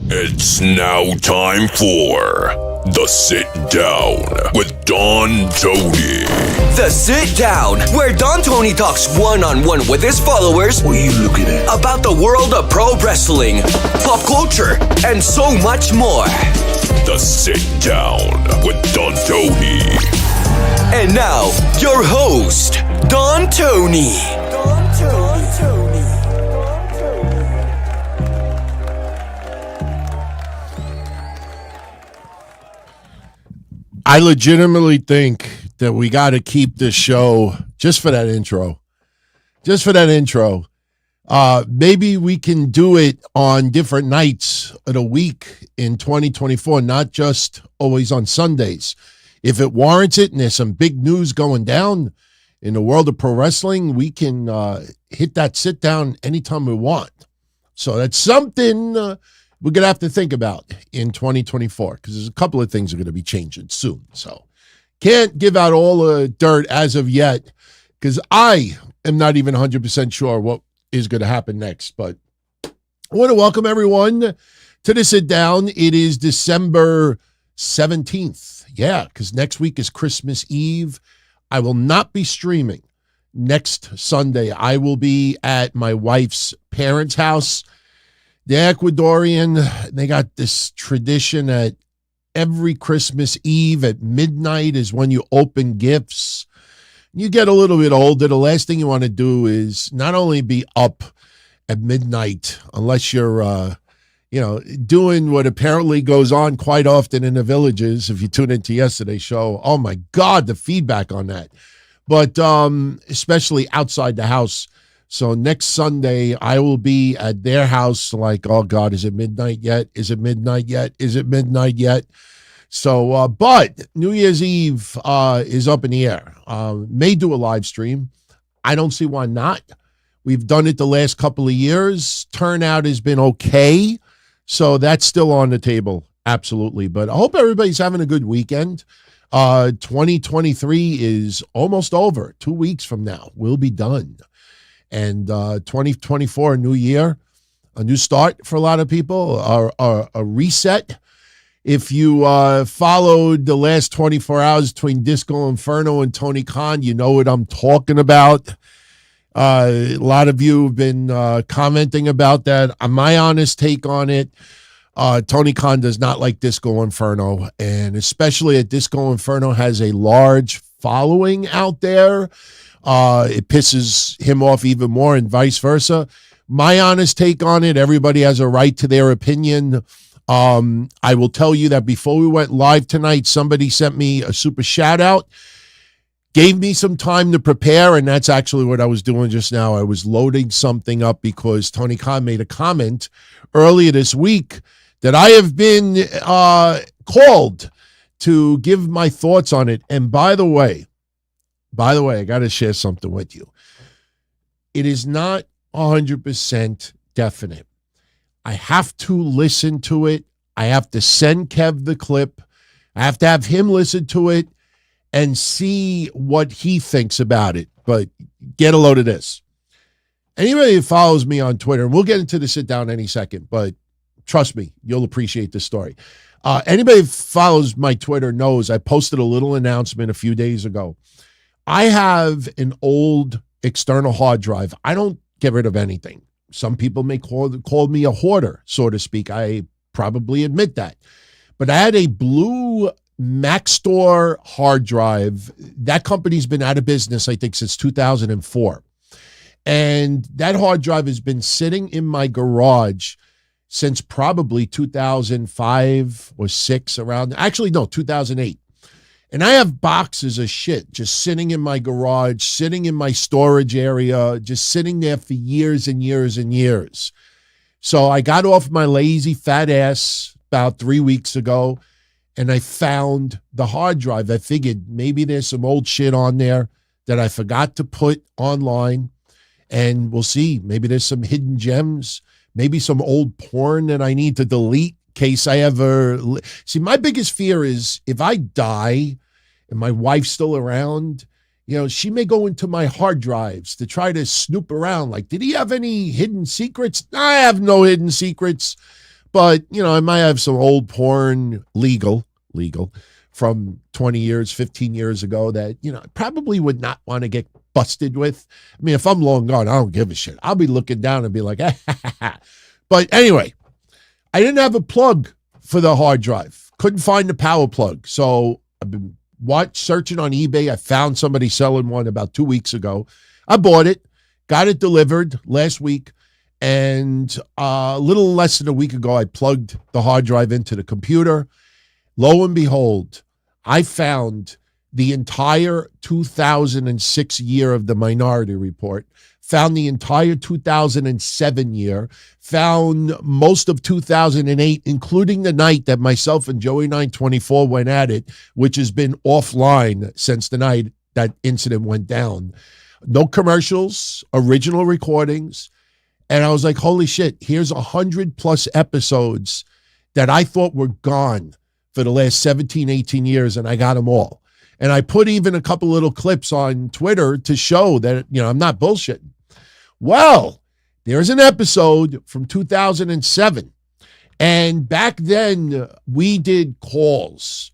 It's now time for The Sit Down with Don Tony. The Sit Down, where Don Tony talks one-on-one with his followers. What are you looking at? About the world of pro wrestling, pop culture, and so much more. The Sit Down with Don Tony. And now, your host, Don Tony. I legitimately think that we got to keep this show just for that intro. Just for that intro. Maybe we can do it on different nights of the week in 2024, not just always on Sundays. If it warrants it and there's some big news going down in the world of pro wrestling, we can hit that sit down anytime we want. So that's something we're going to have to think about in 2024 because there's a couple of things are going to be changing soon. So can't give out all the dirt as of yet because I am not even 100% sure what is going to happen next. But I want to welcome everyone to the sit down. It is December 17th. Yeah, because next week is Christmas Eve. I will not be streaming next Sunday. I will be at my wife's parents' house. They're Ecuadorian. They got this tradition at every Christmas Eve at midnight is when you open gifts. You get a little bit older. The last thing you want to do is not only be up at midnight, unless you're, doing what apparently goes on quite often in the villages. If you tune into yesterday's show, oh my God, the feedback on that. But especially outside the house. So next Sunday, I will be at their house like, oh God, is it midnight yet? Is it midnight yet? Is it midnight yet? So, but New Year's Eve is up in the air. May do a live stream. I don't see why not. We've done it the last couple of years. Turnout has been okay. So that's still on the table. Absolutely. But I hope everybody's having a good weekend. 2023 is almost over. 2 weeks from now, we'll be done. And 2024, a new year, a new start for a lot of people, a reset. If you followed the last 24 hours between Disco Inferno and Tony Khan, you know what I'm talking about. A lot of you have been commenting about that. My honest take on it, Tony Khan does not like Disco Inferno, and especially at Disco Inferno has a large following out there. It pisses him off even more and vice versa. My honest take on it, everybody has a right to their opinion. I will tell you that before we went live tonight, somebody sent me a super shout out, gave me some time to prepare, and that's actually what I was doing just now. I was loading something up because Tony Khan made a comment earlier this week that I have been called to give my thoughts on it. And by the way, I got to share something with you. It is not 100% definite. I have to listen to it. I have to send Kev the clip. I have to have him listen to it and see what he thinks about it. But get a load of this. Anybody who follows me on Twitter, and we'll get into the sit down any second, but trust me, you'll appreciate this story. Anybody who follows my Twitter knows I posted a little announcement a few days ago. I have an old external hard drive. I don't get rid of anything. Some people may call me a hoarder, so to speak. I probably admit that. But I had a blue Maxtor hard drive. That company's been out of business, I think, since 2004. And that hard drive has been sitting in my garage since probably 2005 or 6 around. Actually, no, 2008. And I have boxes of shit just sitting in my garage, sitting in my storage area, just sitting there for years and years and years. So I got off my lazy fat ass about 3 weeks ago, and I found the hard drive. I figured maybe there's some old shit on there that I forgot to put online, and we'll see. Maybe there's some hidden gems, maybe some old porn that I need to delete case I ever see. My biggest fear is if I die and my wife's still around, she may go into my hard drives to try to snoop around. Like, did he have any hidden secrets? I have no hidden secrets, But, I might have some old porn legal from 20 years, 15 years ago that, I probably would not want to get busted with. I mean, if I'm long gone, I don't give a shit. I'll be looking down and be like, But anyway, I didn't have a plug for the hard drive. Couldn't find the power plug. So I've been searching on eBay. I found somebody selling one about 2 weeks ago. I bought it, got it delivered last week. And a little less than a week ago, I plugged the hard drive into the computer. Lo and behold, I found the entire 2006 year of the Minority Report, found the entire 2007 year, found most of 2008, including the night that myself and Joey 924 went at it, which has been offline since the night that incident went down. No commercials, original recordings. And I was like, holy shit, here's 100+ episodes that I thought were gone for the last 17, 18 years, and I got them all. And I put even a couple little clips on Twitter to show that, I'm not bullshitting. Well, there's an episode from 2007. And back then, we did calls.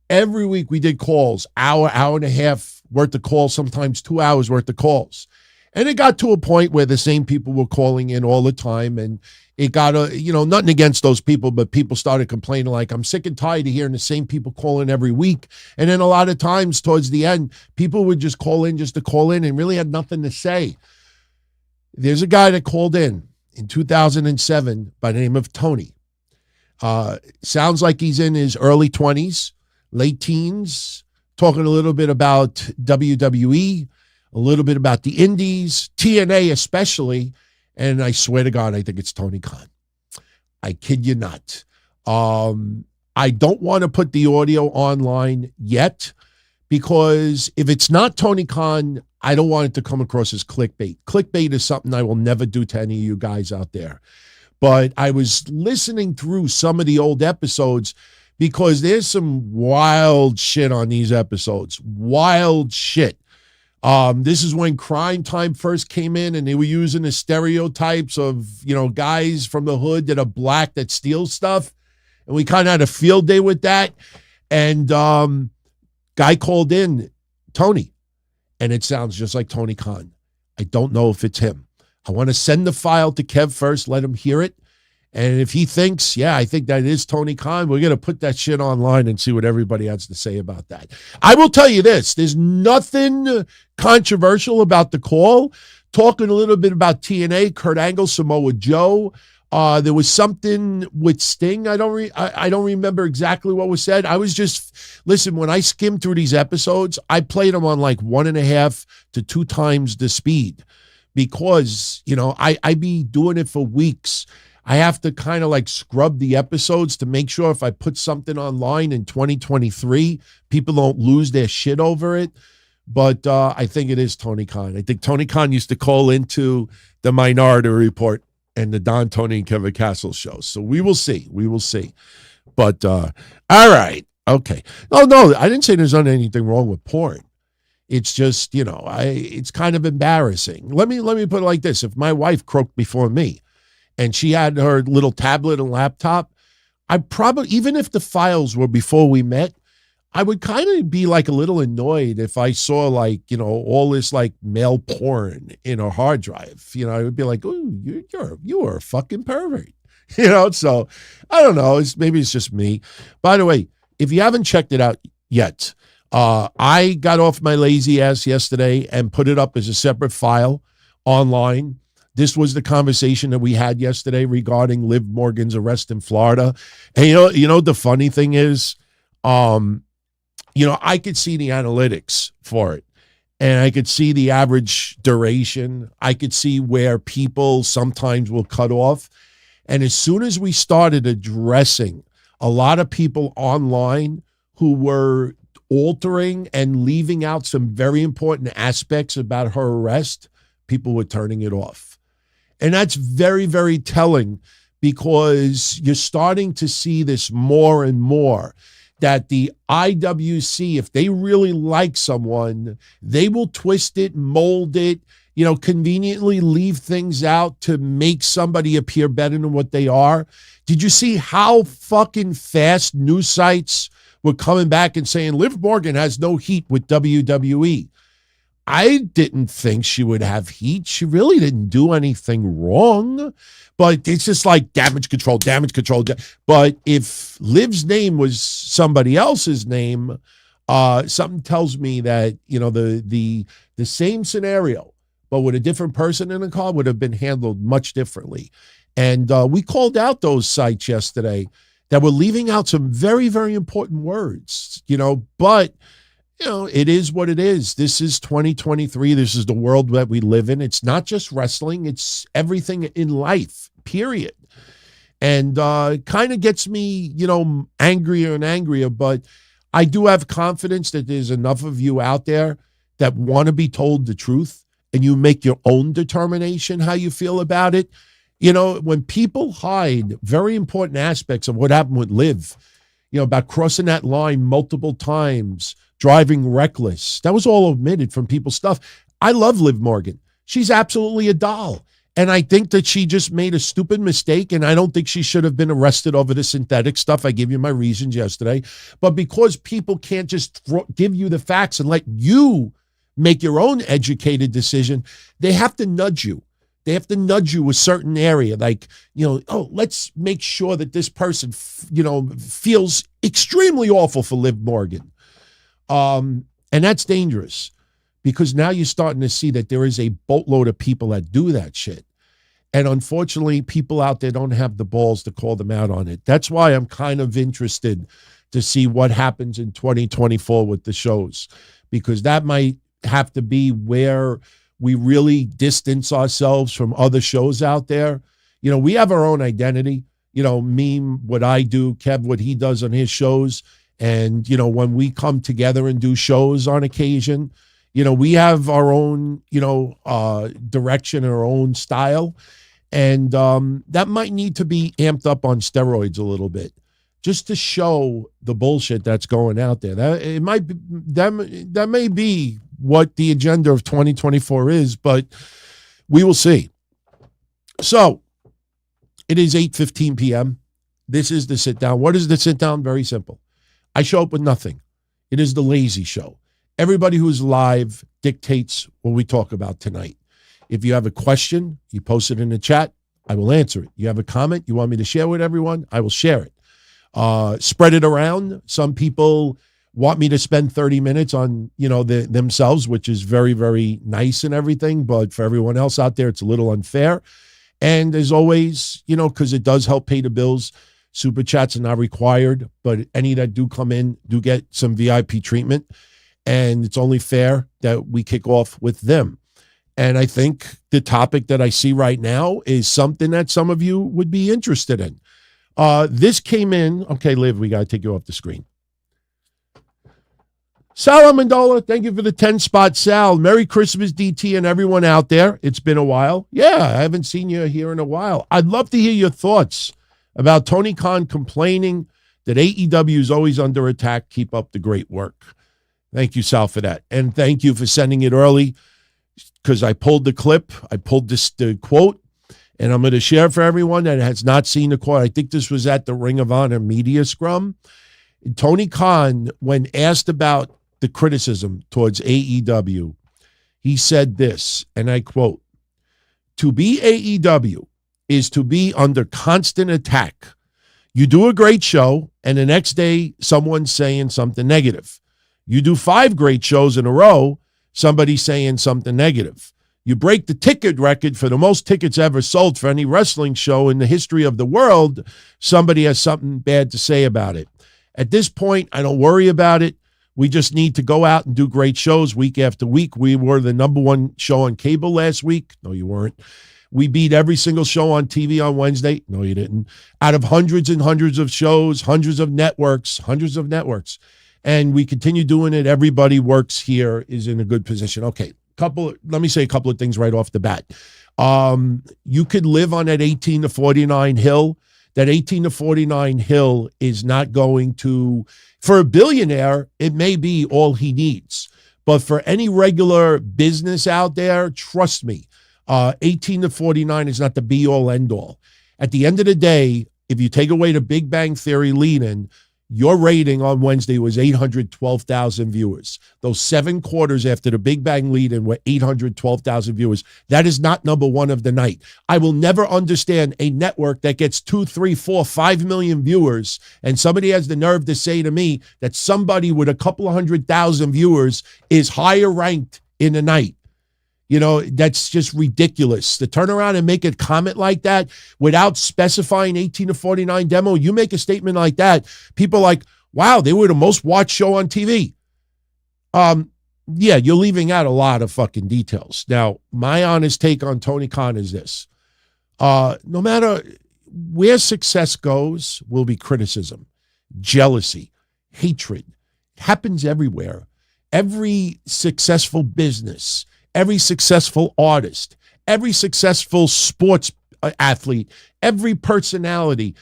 Every week we did calls, hour and a half worth of calls, sometimes 2 hours worth of calls. And it got to a point where the same people were calling in all the time. And it got, nothing against those people, but people started complaining like, I'm sick and tired of hearing the same people call in every week. And then a lot of times towards the end, people would just call in just to call in and really had nothing to say. There's a guy that called in 2007 by the name of Tony. Sounds like he's in his early 20s, late teens, talking a little bit about WWE, a little bit about the indies, TNA especially, and I swear to God, I think it's Tony Khan. I kid you not. I don't want to put the audio online yet because if it's not Tony Khan, I don't want it to come across as clickbait. Clickbait is something I will never do to any of you guys out there. But I was listening through some of the old episodes because there's some wild shit on these episodes. Wild shit. This is when Crime Time first came in and they were using the stereotypes of, guys from the hood that are black that steal stuff. And we kind of had a field day with that. And guy called in, Tony, and it sounds just like Tony Khan. I don't know if it's him. I want to send the file to Kev first, let him hear it. And if he thinks, yeah, I think that is Tony Khan, we're going to put that shit online and see what everybody has to say about that. I will tell you this. There's nothing controversial about the call. Talking a little bit about TNA, Kurt Angle, Samoa Joe. There was something with Sting. I don't remember exactly what was said. I was just, listen, when I skimmed through these episodes, I played them on like 1.5 to 2 times the speed because, I be doing it for weeks. I have to kind of like scrub the episodes to make sure if I put something online in 2023, people don't lose their shit over it. But I think it is Tony Khan. I think Tony Khan used to call into the Minority Report and the Don, Tony, and Kevin Castle shows. So we will see. We will see. But all right. Okay. Oh, no, I didn't say there's not anything wrong with porn. It's just, it's kind of embarrassing. Let me put it like this. If my wife croaked before me, and she had her little tablet and laptop, I probably, even if the files were before we met, I would kind of be like a little annoyed if I saw like, all this like male porn in her hard drive. I would be like, ooh, you are a fucking pervert. So I don't know. Maybe it's just me. By the way, if you haven't checked it out yet, I got off my lazy ass yesterday and put it up as a separate file online. This was the conversation that we had yesterday regarding Liv Morgan's arrest in Florida. And the funny thing is, I could see the analytics for it. And I could see the average duration. I could see where people sometimes will cut off. And as soon as we started addressing a lot of people online who were altering and leaving out some very important aspects about her arrest, people were turning it off. And that's very, very telling because you're starting to see this more and more, that the IWC, if they really like someone, they will twist it, mold it, conveniently leave things out to make somebody appear better than what they are. Did you see how fucking fast news sites were coming back and saying Liv Morgan has no heat with WWE? I didn't think she would have heat. She really didn't do anything wrong, but it's just like damage control. But if Liv's name was somebody else's name, something tells me that, the same scenario, but with a different person in the car, would have been handled much differently. And we called out those sites yesterday that were leaving out some very, very important words, but it is what it is. This is 2023. This is the world that we live in. It's not just wrestling. It's everything in life, period. And kind of gets me, angrier and angrier. But I do have confidence that there's enough of you out there that want to be told the truth, and you make your own determination how you feel about it. When people hide very important aspects of what happened with Liv, about crossing that line multiple times, driving reckless. That was all omitted from people's stuff. I love Liv Morgan. She's absolutely a doll. And I think that she just made a stupid mistake, and I don't think she should have been arrested over the synthetic stuff. I gave you my reasons yesterday. But because people can't just give you the facts and let you make your own educated decision, they have to nudge you. They have to nudge you a certain area, like, let's make sure that this person, feels extremely awful for Liv Morgan. And that's dangerous, because now you're starting to see that there is a boatload of people that do that shit. And unfortunately, people out there don't have the balls to call them out on it. That's why I'm kind of interested to see what happens in 2024 with the shows, because that might have to be where we really distance ourselves from other shows out there. We have our own identity, me, what I do, Kev, what he does on his shows. And, when we come together and do shows on occasion, we have our own, direction, our own style. And that might need to be amped up on steroids a little bit, just to show the bullshit that's going out there. That may be what the agenda of 2024 is, but we will see. So it is 8:15 p.m. This is the sit down. What is the sit down? Very simple. I show up with nothing. It is the lazy show. Everybody who's live dictates what we talk about tonight. If you have a question, you post it in the chat, I will answer it. You have a comment you want me to share with everyone, I will share it. Spread it around. Some people want me to spend 30 minutes on, themselves, which is very, very nice and everything. But for everyone else out there, it's a little unfair. And as always, because it does help pay the bills, super chats are not required, but any that do come in do get some VIP treatment. And it's only fair that we kick off with them. And I think the topic that I see right now is something that some of you would be interested in. This came in. Okay, Liv, we got to take you off the screen. Sal Amendola, thank you for the 10-spot, Sal. Merry Christmas, DT, and everyone out there. It's been a while. Yeah, I haven't seen you here in a while. I'd love to hear your thoughts about Tony Khan complaining that AEW is always under attack. Keep up the great work. Thank you, Sal, for that. And thank you for sending it early, because I pulled the clip. I pulled the quote, and I'm going to share for everyone that has not seen the quote. I think this was at the Ring of Honor media scrum. Tony Khan, when asked about the criticism towards AEW, he said this, and I quote, "To be AEW is to be under constant attack. You do a great show, and the next day someone's saying something negative. You do 5 great shows in a row, somebody's saying something negative. You break the ticket record for the most tickets ever sold for any wrestling show in the history of the world, somebody has something bad to say about it. At this point, I don't worry about it. We just need to go out and do great shows week after week. We were the #1 show on cable last week. No, you weren't. We beat every single show on TV on Wednesday. No, you didn't. Out of hundreds and hundreds of shows, hundreds of networks. And we continue doing it. Everybody works here, is in a good position." Okay, let me say a couple of things right off the bat. You could live on that 18 to 49 hill. That 18 to 49 hill is not going to, for a billionaire, it may be all he needs. But for any regular business out there, trust me, 18 to 49 is not the be-all, end-all. At the end of the day, if you take away the Big Bang Theory lead-in, your rating on Wednesday was 812,000 viewers. Those 7 quarters after the Big Bang lead-in were 812,000 viewers. That is not number one of the night. I will never understand a network that gets 2, 3, 4, 5 million viewers, and somebody has the nerve to say to me that somebody with a couple of 100,000 viewers is higher ranked in the night. You know, that's just ridiculous. To turn around and make a comment like that without specifying 18 to 49 demo, you make a statement like that, people are like, wow, they were the most watched show on TV. Yeah, you're leaving out a lot of fucking details. Now, my honest take on Tony Khan is this. No matter where success goes, will be criticism, jealousy, hatred. It happens everywhere. Every successful business, every successful artist, every successful sports athlete, every personality,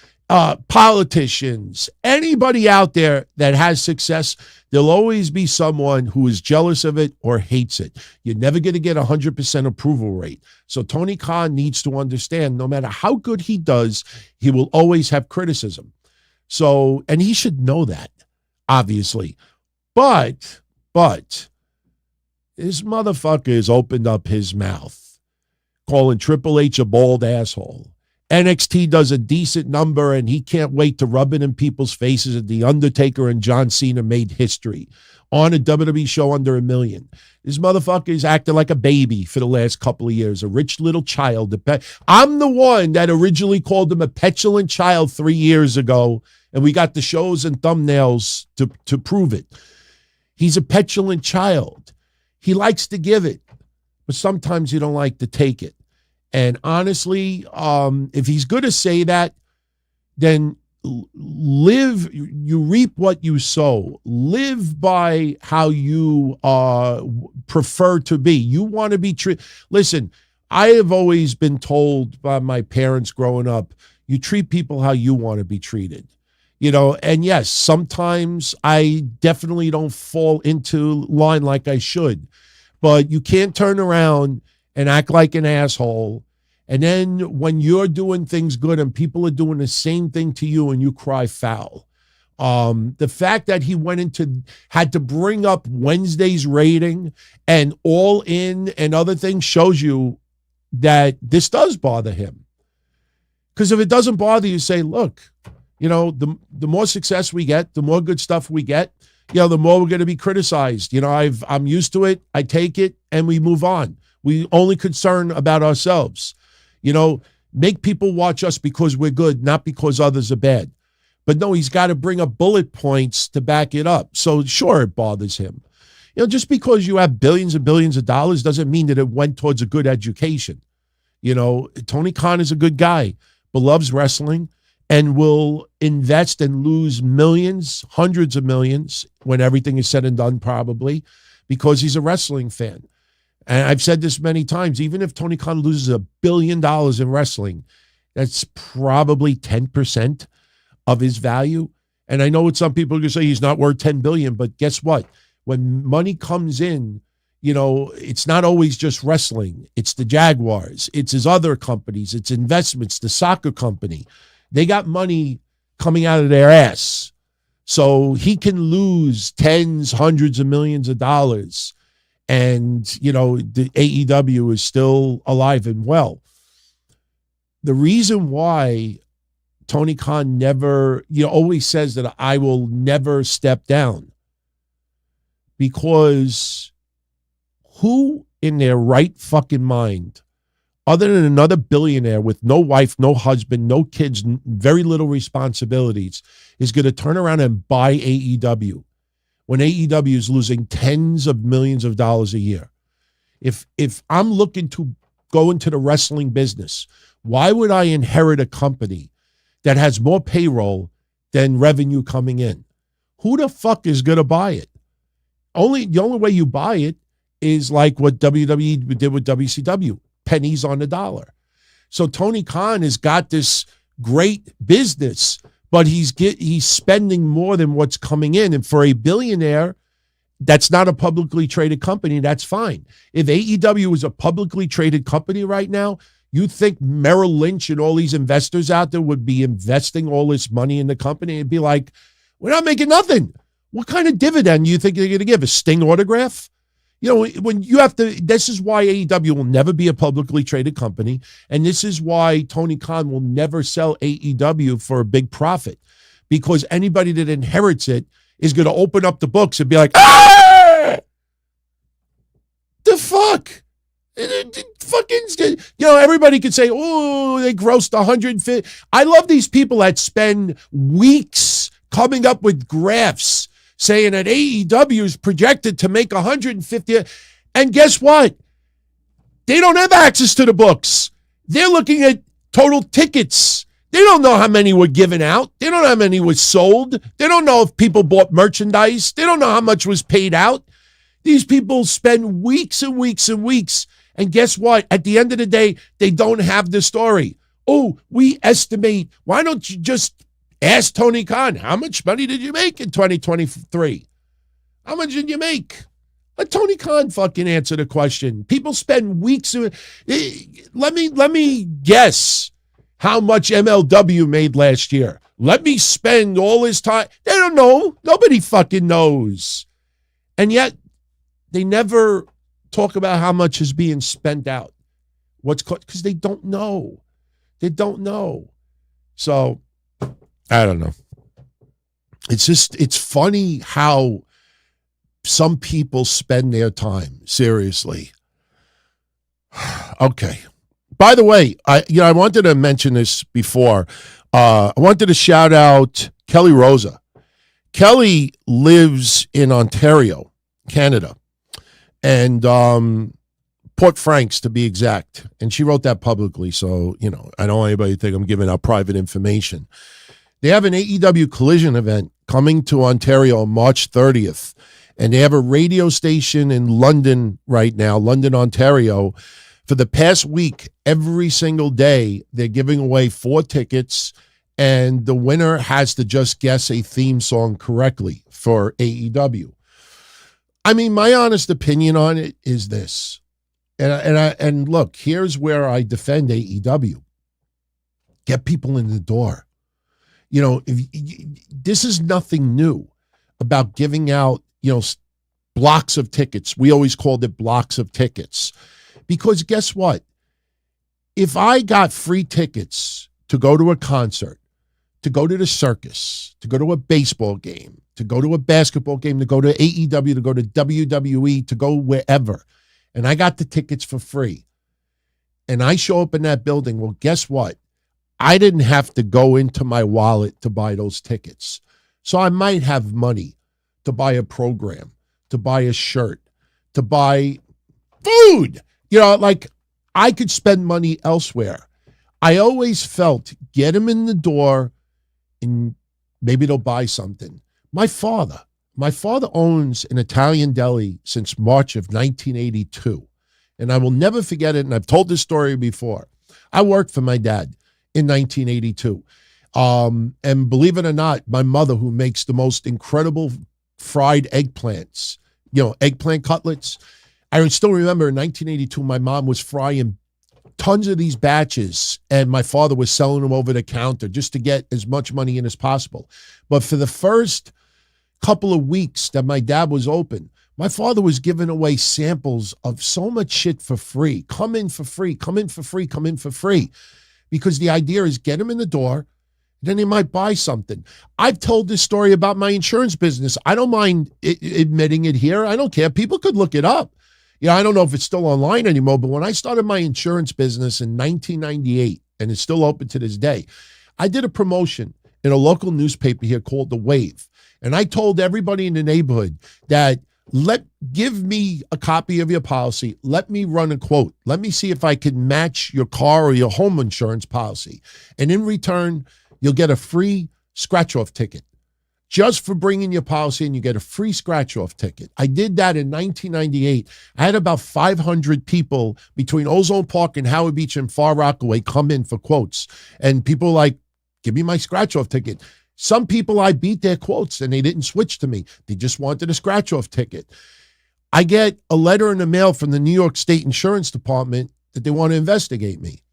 politicians, anybody out there that has success, there'll always be someone who is jealous of it or hates it. You're never going to get 100% approval rate. So Tony Khan needs to understand no matter how good he does, he will always have criticism. So, and he should know that, obviously. But, this motherfucker has opened up his mouth, calling Triple H a bald asshole. NXT does a decent number, and he can't wait to rub it in people's faces that The Undertaker and John Cena made history on a WWE show under $1 million. This motherfucker is acting like a baby for the last couple of years, a rich little child. I'm the one that originally called him a petulant child 3 years ago, and we got the shows and thumbnails to prove it. He's a petulant child. He likes to give it, but sometimes you don't like to take it. And honestly, if he's going to say that, then live, you reap what you sow. Live by how you prefer to be. You want to be treated. Listen, I have always been told by my parents growing up, you treat people how you want to be treated. You know, and yes, sometimes I definitely don't fall into line like I should, but you can't turn around and act like an asshole. And then when you're doing things good and people are doing the same thing to you and you cry foul. The fact that he had to bring up Wednesday's rating and All In and other things shows you that this does bother him. Because if it doesn't bother you, say, look, you know, the more success we get, the more good stuff we get, you know, the more we're going to be criticized. You know, I'm used to it. I take it and we move on. We only concern about ourselves. You know, make people watch us because we're good, not because others are bad. But no, he's got to bring up bullet points to back it up. So sure, it bothers him. You know, just because you have billions and billions of dollars doesn't mean that it went towards a good education. You know, Tony Khan is a good guy, but loves wrestling and will invest and lose millions, hundreds of millions when everything is said and done probably because he's a wrestling fan. And I've said this many times, even if Tony Khan loses $1 billion in wrestling, that's probably 10% of his value. And I know what some people are going to say he's not worth $10 billion, but guess what? When money comes in, you know, it's not always just wrestling. It's the Jaguars. It's his other companies. It's investments, the soccer company. They got money coming out of their ass. So he can lose tens, hundreds of millions of dollars. And, you know, the AEW is still alive and well. The reason why Tony Khan never, you know, always says that I will never step down, because who in their right fucking mind, other than another billionaire with no wife, no husband, no kids, very little responsibilities, is going to turn around and buy AEW when AEW is losing tens of millions of dollars a year? If I'm looking to go into the wrestling business, why would I inherit a company that has more payroll than revenue coming in? Who the fuck is going to buy it? The only way you buy it is like what WWE did with WCW, pennies on the dollar. So Tony Khan has got this great business, but he's spending more than what's coming in. And for a billionaire, that's not a publicly traded company, that's fine. If AEW is a publicly traded company right now, you think Merrill Lynch and all these investors out there would be investing all this money in the company and be like, we're not making nothing. What kind of dividend do you think they're going to give? A Sting autograph? You know, when you have to, this is why AEW will never be a publicly traded company. And this is why Tony Khan will never sell AEW for a big profit, because anybody that inherits it is going to open up the books and be like, ah! The fuck? Fucking, you know, everybody could say, oh, they grossed 150. I love these people that spend weeks coming up with graphs saying that AEW is projected to make 150. And guess what? They don't have access to the books. They're looking at total tickets. They don't know how many were given out. They don't know how many was sold. They don't know if people bought merchandise. They don't know how much was paid out. These people spend weeks and weeks and weeks. And guess what? At the end of the day, they don't have the story. Oh, we estimate. Why don't you just ask Tony Khan, how much money did you make in 2023? How much did you make? Let Tony Khan fucking answer the question. People spend weeks. Let me guess how much MLW made last year. Let me spend all this time. They don't know. Nobody fucking knows. And yet, they never talk about how much is being spent out. Because they don't know. They don't know. So, I don't know. It's funny how some people spend their time. Seriously. Okay. By the way, I wanted to mention this before. I wanted to shout out Kelly Rosa. Kelly lives in Ontario, Canada, and Port Franks to be exact. And she wrote that publicly, so I don't want anybody to think I'm giving out private information. They have an AEW Collision event coming to Ontario on March 30th, and they have a radio station in London right now, London, Ontario. For the past week, every single day, they're giving away 4 tickets, and the winner has to just guess a theme song correctly for AEW. I mean, my honest opinion on it is this, and look, here's where I defend AEW. Get people in the door. This is nothing new about giving out, blocks of tickets. We always called it blocks of tickets. Because guess what? If I got free tickets to go to a concert, to go to the circus, to go to a baseball game, to go to a basketball game, to go to AEW, to go to WWE, to go wherever, and I got the tickets for free, and I show up in that building, well, guess what? I didn't have to go into my wallet to buy those tickets. So I might have money to buy a program, to buy a shirt, to buy food. I could spend money elsewhere. I always felt, get them in the door and maybe they'll buy something. My father owns an Italian deli since March of 1982. And I will never forget it. And I've told this story before. I worked for my dad in 1982. And believe it or not, my mother, who makes the most incredible fried eggplants, eggplant cutlets. I still remember in 1982, my mom was frying tons of these batches, and my father was selling them over the counter just to get as much money in as possible. But for the first couple of weeks that my dad was open, my father was giving away samples of so much shit for free. Come in for free, come in for free, come in for free. Because the idea is get them in the door, then they might buy something. I've told this story about my insurance business. I don't mind admitting it here. I don't care. People could look it up. I don't know if it's still online anymore, but when I started my insurance business in 1998, and it's still open to this day, I did a promotion in a local newspaper here called The Wave. And I told everybody in the neighborhood that give me a copy of your policy. Let me run a quote. Let me see if I can match your car or your home insurance policy. And in return, you'll get a free scratch-off ticket. Just for bringing your policy in, you get a free scratch-off ticket. I did that in 1998. I had about 500 people between Ozone Park and Howard Beach and Far Rockaway come in for quotes. And people were like, give me my scratch-off ticket. Some people, I beat their quotes and they didn't switch to me. They just wanted a scratch-off ticket. I get a letter in the mail from the New York State Insurance Department that they want to investigate me.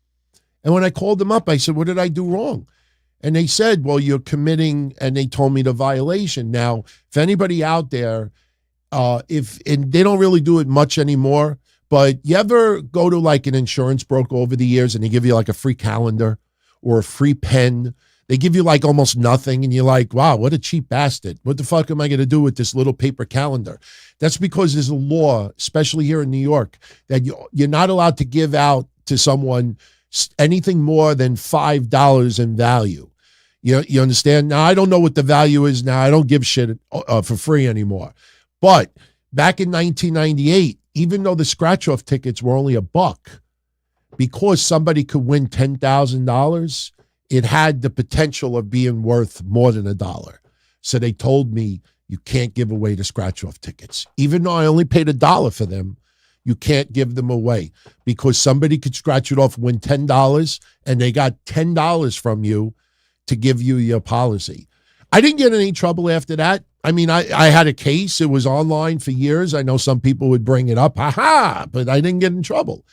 And when I called them up, I said, what did I do wrong? And they said, well, you're committing, and they told me the violation. Now, if anybody out there, and they don't really do it much anymore, but you ever go to like an insurance broker over the years and they give you like a free calendar or a free pen? They give you like almost nothing, and you're like, wow, what a cheap bastard. What the fuck am I going to do with this little paper calendar? That's because there's a law, especially here in New York, that you're not allowed to give out to someone anything more than $5 in value. You understand? Now, I don't know what the value is now. I don't give shit for free anymore. But back in 1998, even though the scratch-off tickets were only $1, because somebody could win $10,000, it had the potential of being worth more than $1. So they told me, you can't give away the scratch-off tickets. Even though I only paid $1 for them, you can't give them away because somebody could scratch it off, win $10, and they got $10 from you to give you your policy. I didn't get in any trouble after that. I mean, I had a case. It was online for years. I know some people would bring it up. Ha-ha! But I didn't get in trouble.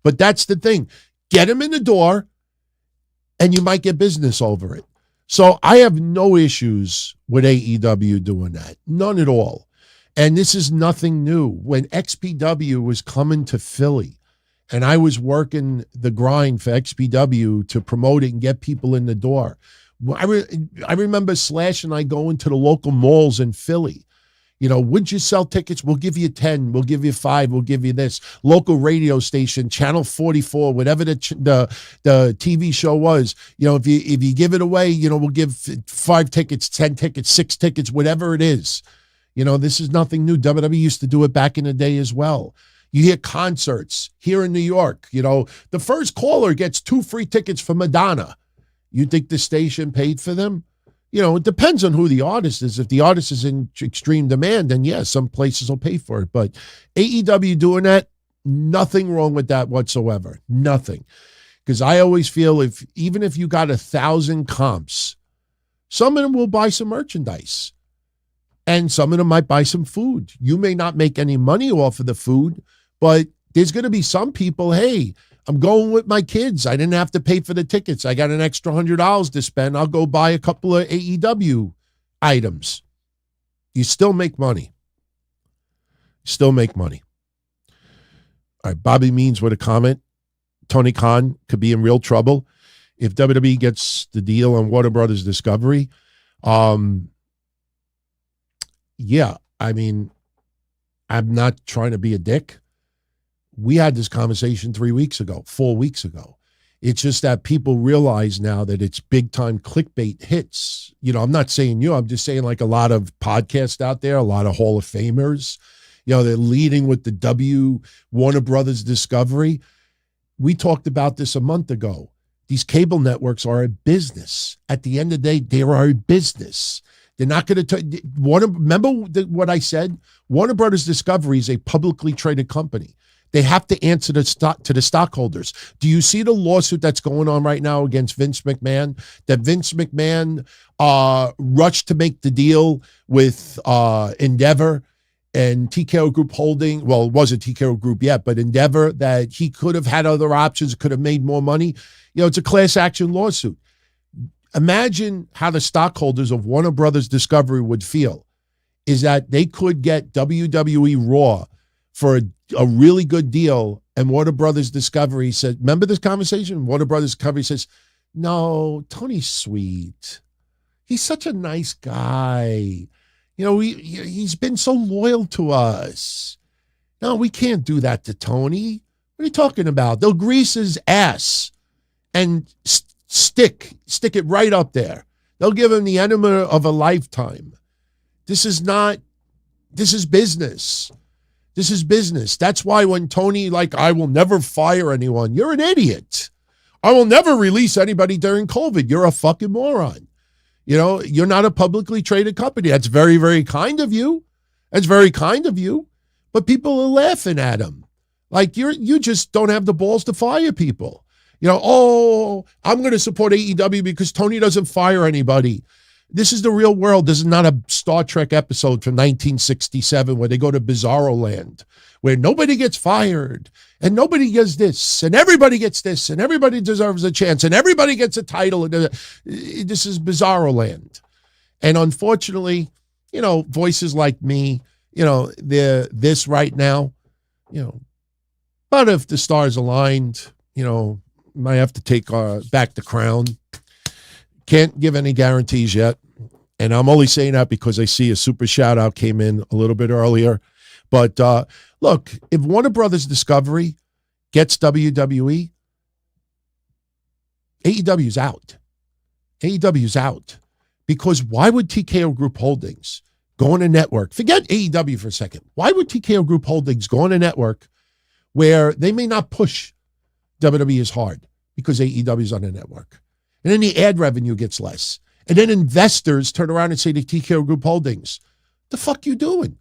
But that's the thing. Get them in the door, and you might get business over it. So I have no issues with AEW doing that. None at all. And this is nothing new. When XPW was coming to Philly and I was working the grind for XPW to promote it and get people in the door, I remember Slash and I going to the local malls in Philly. You know, would you sell tickets? We'll give you 10. We'll give you 5. We'll give you this. Local radio station, Channel 44, whatever the TV show was. You know, if you give it away, you know, we'll give 5 tickets, 10 tickets, 6 tickets, whatever it is. You know, this is nothing new. WWE used to do it back in the day as well. You hear concerts here in New York. You know, the first caller gets 2 free tickets for Madonna. You think the station paid for them? You know, it depends on who the artist is. If the artist is in extreme demand, then yes, some places will pay for it. But AEW doing that, nothing wrong with that whatsoever. Nothing. Because I always feel even if you got 1,000 comps, some of them will buy some merchandise. And some of them might buy some food. You may not make any money off of the food, but there's going to be some people, hey, I'm going with my kids. I didn't have to pay for the tickets. I got an extra $100 to spend. I'll go buy a couple of AEW items. You still make money. Still make money. All right, Bobby Means with a comment. Tony Khan could be in real trouble if WWE gets the deal on Warner Brothers Discovery. Yeah, I mean, I'm not trying to be a dick. We had this conversation 4 weeks ago. It's just that people realize now that it's big time clickbait hits. You know, I'm not saying you, I'm just saying like a lot of podcasts out there, a lot of Hall of Famers, you know, they're leading with the Warner Brothers Discovery. We talked about this a month ago. These cable networks are a business. At the end of the day, they are a business. They're not going to remember what I said? Warner Brothers Discovery is a publicly traded company. They have to answer to the stockholders. Do you see the lawsuit that's going on right now against Vince McMahon? That Vince McMahon rushed to make the deal with Endeavor and TKO Group Holding. Well, it wasn't TKO Group yet, but Endeavor, that he could have had other options, could have made more money. You know, it's a class action lawsuit. Imagine how the stockholders of Warner Brothers Discovery would feel is that they could get WWE Raw for a really good deal, and Warner Brothers Discovery said, remember this conversation? Warner Brothers Discovery says, no, Tony's sweet. He's such a nice guy. You know, he's been so loyal to us. No, we can't do that to Tony. What are you talking about? They'll grease his ass and stick it right up there. They'll give him the enema of a lifetime. This is business. This is business. That's why when Tony, I will never fire anyone, you're an idiot. I will never release anybody during COVID. You're a fucking moron. You know, you're not a publicly traded company. That's very, very kind of you. That's very kind of you. But people are laughing at him. Like you just don't have the balls to fire people. You know, I'm going to support AEW because Tony doesn't fire anybody. This is the real world. This is not a Star Trek episode from 1967 where they go to Bizarro Land, where nobody gets fired and nobody gets this and everybody gets this and everybody deserves a chance and everybody gets a title. This is Bizarro Land. And unfortunately, voices like me, they're this right now, but if the stars aligned, might have to take back the crown. Can't give any guarantees yet. And I'm only saying that because I see a super shout out came in a little bit earlier. But look, if Warner Brothers Discovery gets WWE, AEW's out. AEW's out. Because why would TKO Group Holdings go on a network? Forget AEW for a second. Why would TKO Group Holdings go on a network where they may not push WWE as hard because AEW's on a network? And then the ad revenue gets less. And then investors turn around and say to TKO Group Holdings, the fuck you doing?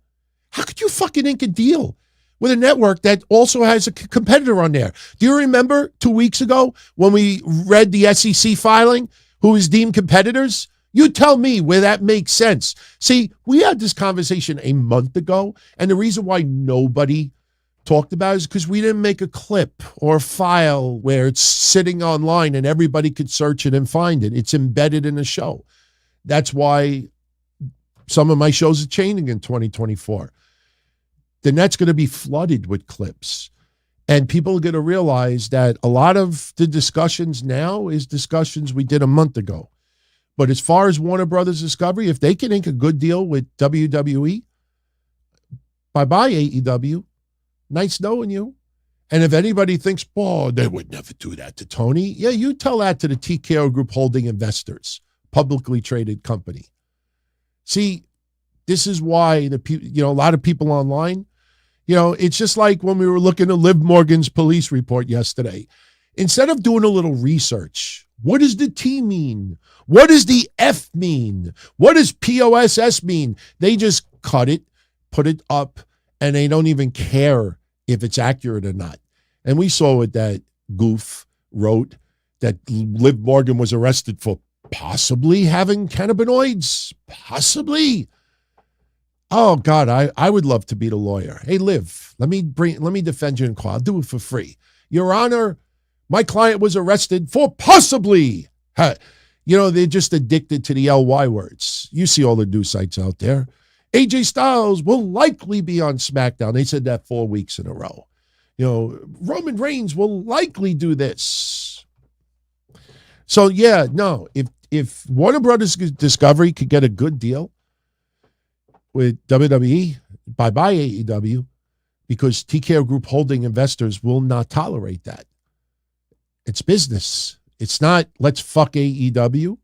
How could you fucking ink a deal with a network that also has a competitor on there? Do you remember 2 weeks ago when we read the SEC filing, who is deemed competitors? You tell me where that makes sense. See, we had this conversation a month ago, and the reason why nobody talked about it is because we didn't make a clip or a file where it's sitting online and everybody could search it and find it. It's embedded in the show. That's why some of my shows are changing in 2024. The net's going to be flooded with clips. And people are going to realize that a lot of the discussions now is discussions we did a month ago. But as far as Warner Brothers Discovery, if they can ink a good deal with WWE, bye-bye AEW. Nice knowing you. And if anybody thinks, they would never do that to Tony. Yeah, you tell that to the TKO Group Holding investors, publicly traded company. See, this is why a lot of people online, it's just like when we were looking at Liv Morgan's police report yesterday. Instead of doing a little research, what does the T mean? What does the F mean? What does POSS mean? They just cut it, put it up, and they don't even care if it's accurate or not. And we saw what that goof wrote, that Liv Morgan was arrested for possibly having cannabinoids. Possibly. Oh, God, I would love to be the lawyer. Hey, Liv, let me defend you in court. I'll do it for free. Your Honor, my client was arrested for possibly. They're just addicted to the LY words. You see all the news sites out there. AJ Styles will likely be on SmackDown. They said that 4 weeks in a row. Roman Reigns will likely do this. So, yeah, no, if Warner Brothers Discovery could get a good deal with WWE, bye-bye AEW, because TKO Group Holding investors will not tolerate that. It's business. It's not, let's fuck AEW.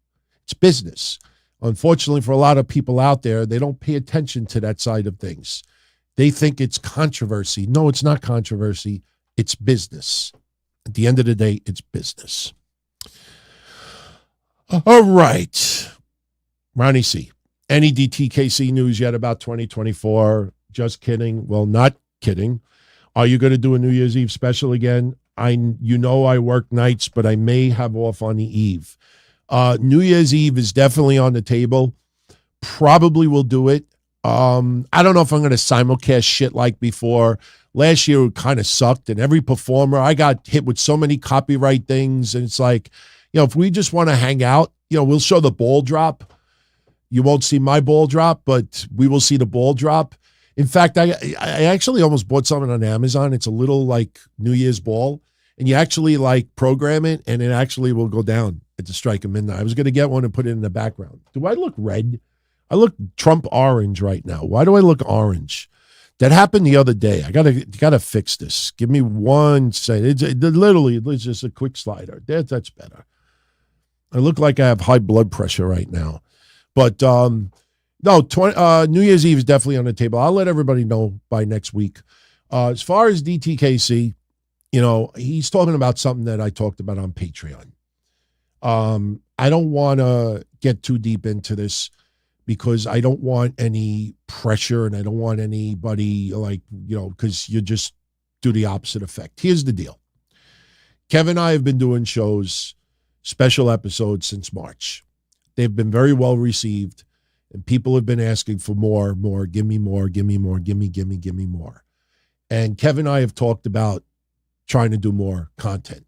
It's business. Unfortunately, for a lot of people out there, they don't pay attention to that side of things. They think it's controversy. No, it's not controversy. It's business. At the end of the day, it's business. All right. Ronnie C. Any DTKC news yet about 2024? Just kidding. Well, not kidding. Are you going to do a New Year's Eve special again? I work nights, but I may have off on the eve. New Year's Eve is definitely on the table. Probably will do it. I don't know if I'm going to simulcast shit like before. Last year it kind of sucked, and every performer, I got hit with so many copyright things, and it's like, if we just want to hang out, we'll show the ball drop. You won't see my ball drop, but we will see the ball drop. In fact, I actually almost bought something on Amazon. It's a little like New Year's ball, and you actually program it, and it actually will go down at the strike of midnight. I was going to get one and put it in the background. Do I look red? I look Trump orange right now. Why do I look orange? That happened the other day. I gotta fix this. Give me 1 second. It's just a quick slider. That's better. I look like I have high blood pressure right now. But no, New Year's Eve is definitely on the table. I'll let everybody know by next week. As far as DTKC, he's talking about something that I talked about on Patreon. I don't want to get too deep into this because I don't want any pressure and I don't want anybody because you just do the opposite effect. Here's the deal. Kevin and I have been doing shows, special episodes since March. They've been very well received, and people have been asking for more, give me more, give me more, give me more. And Kevin and I have talked about trying to do more content.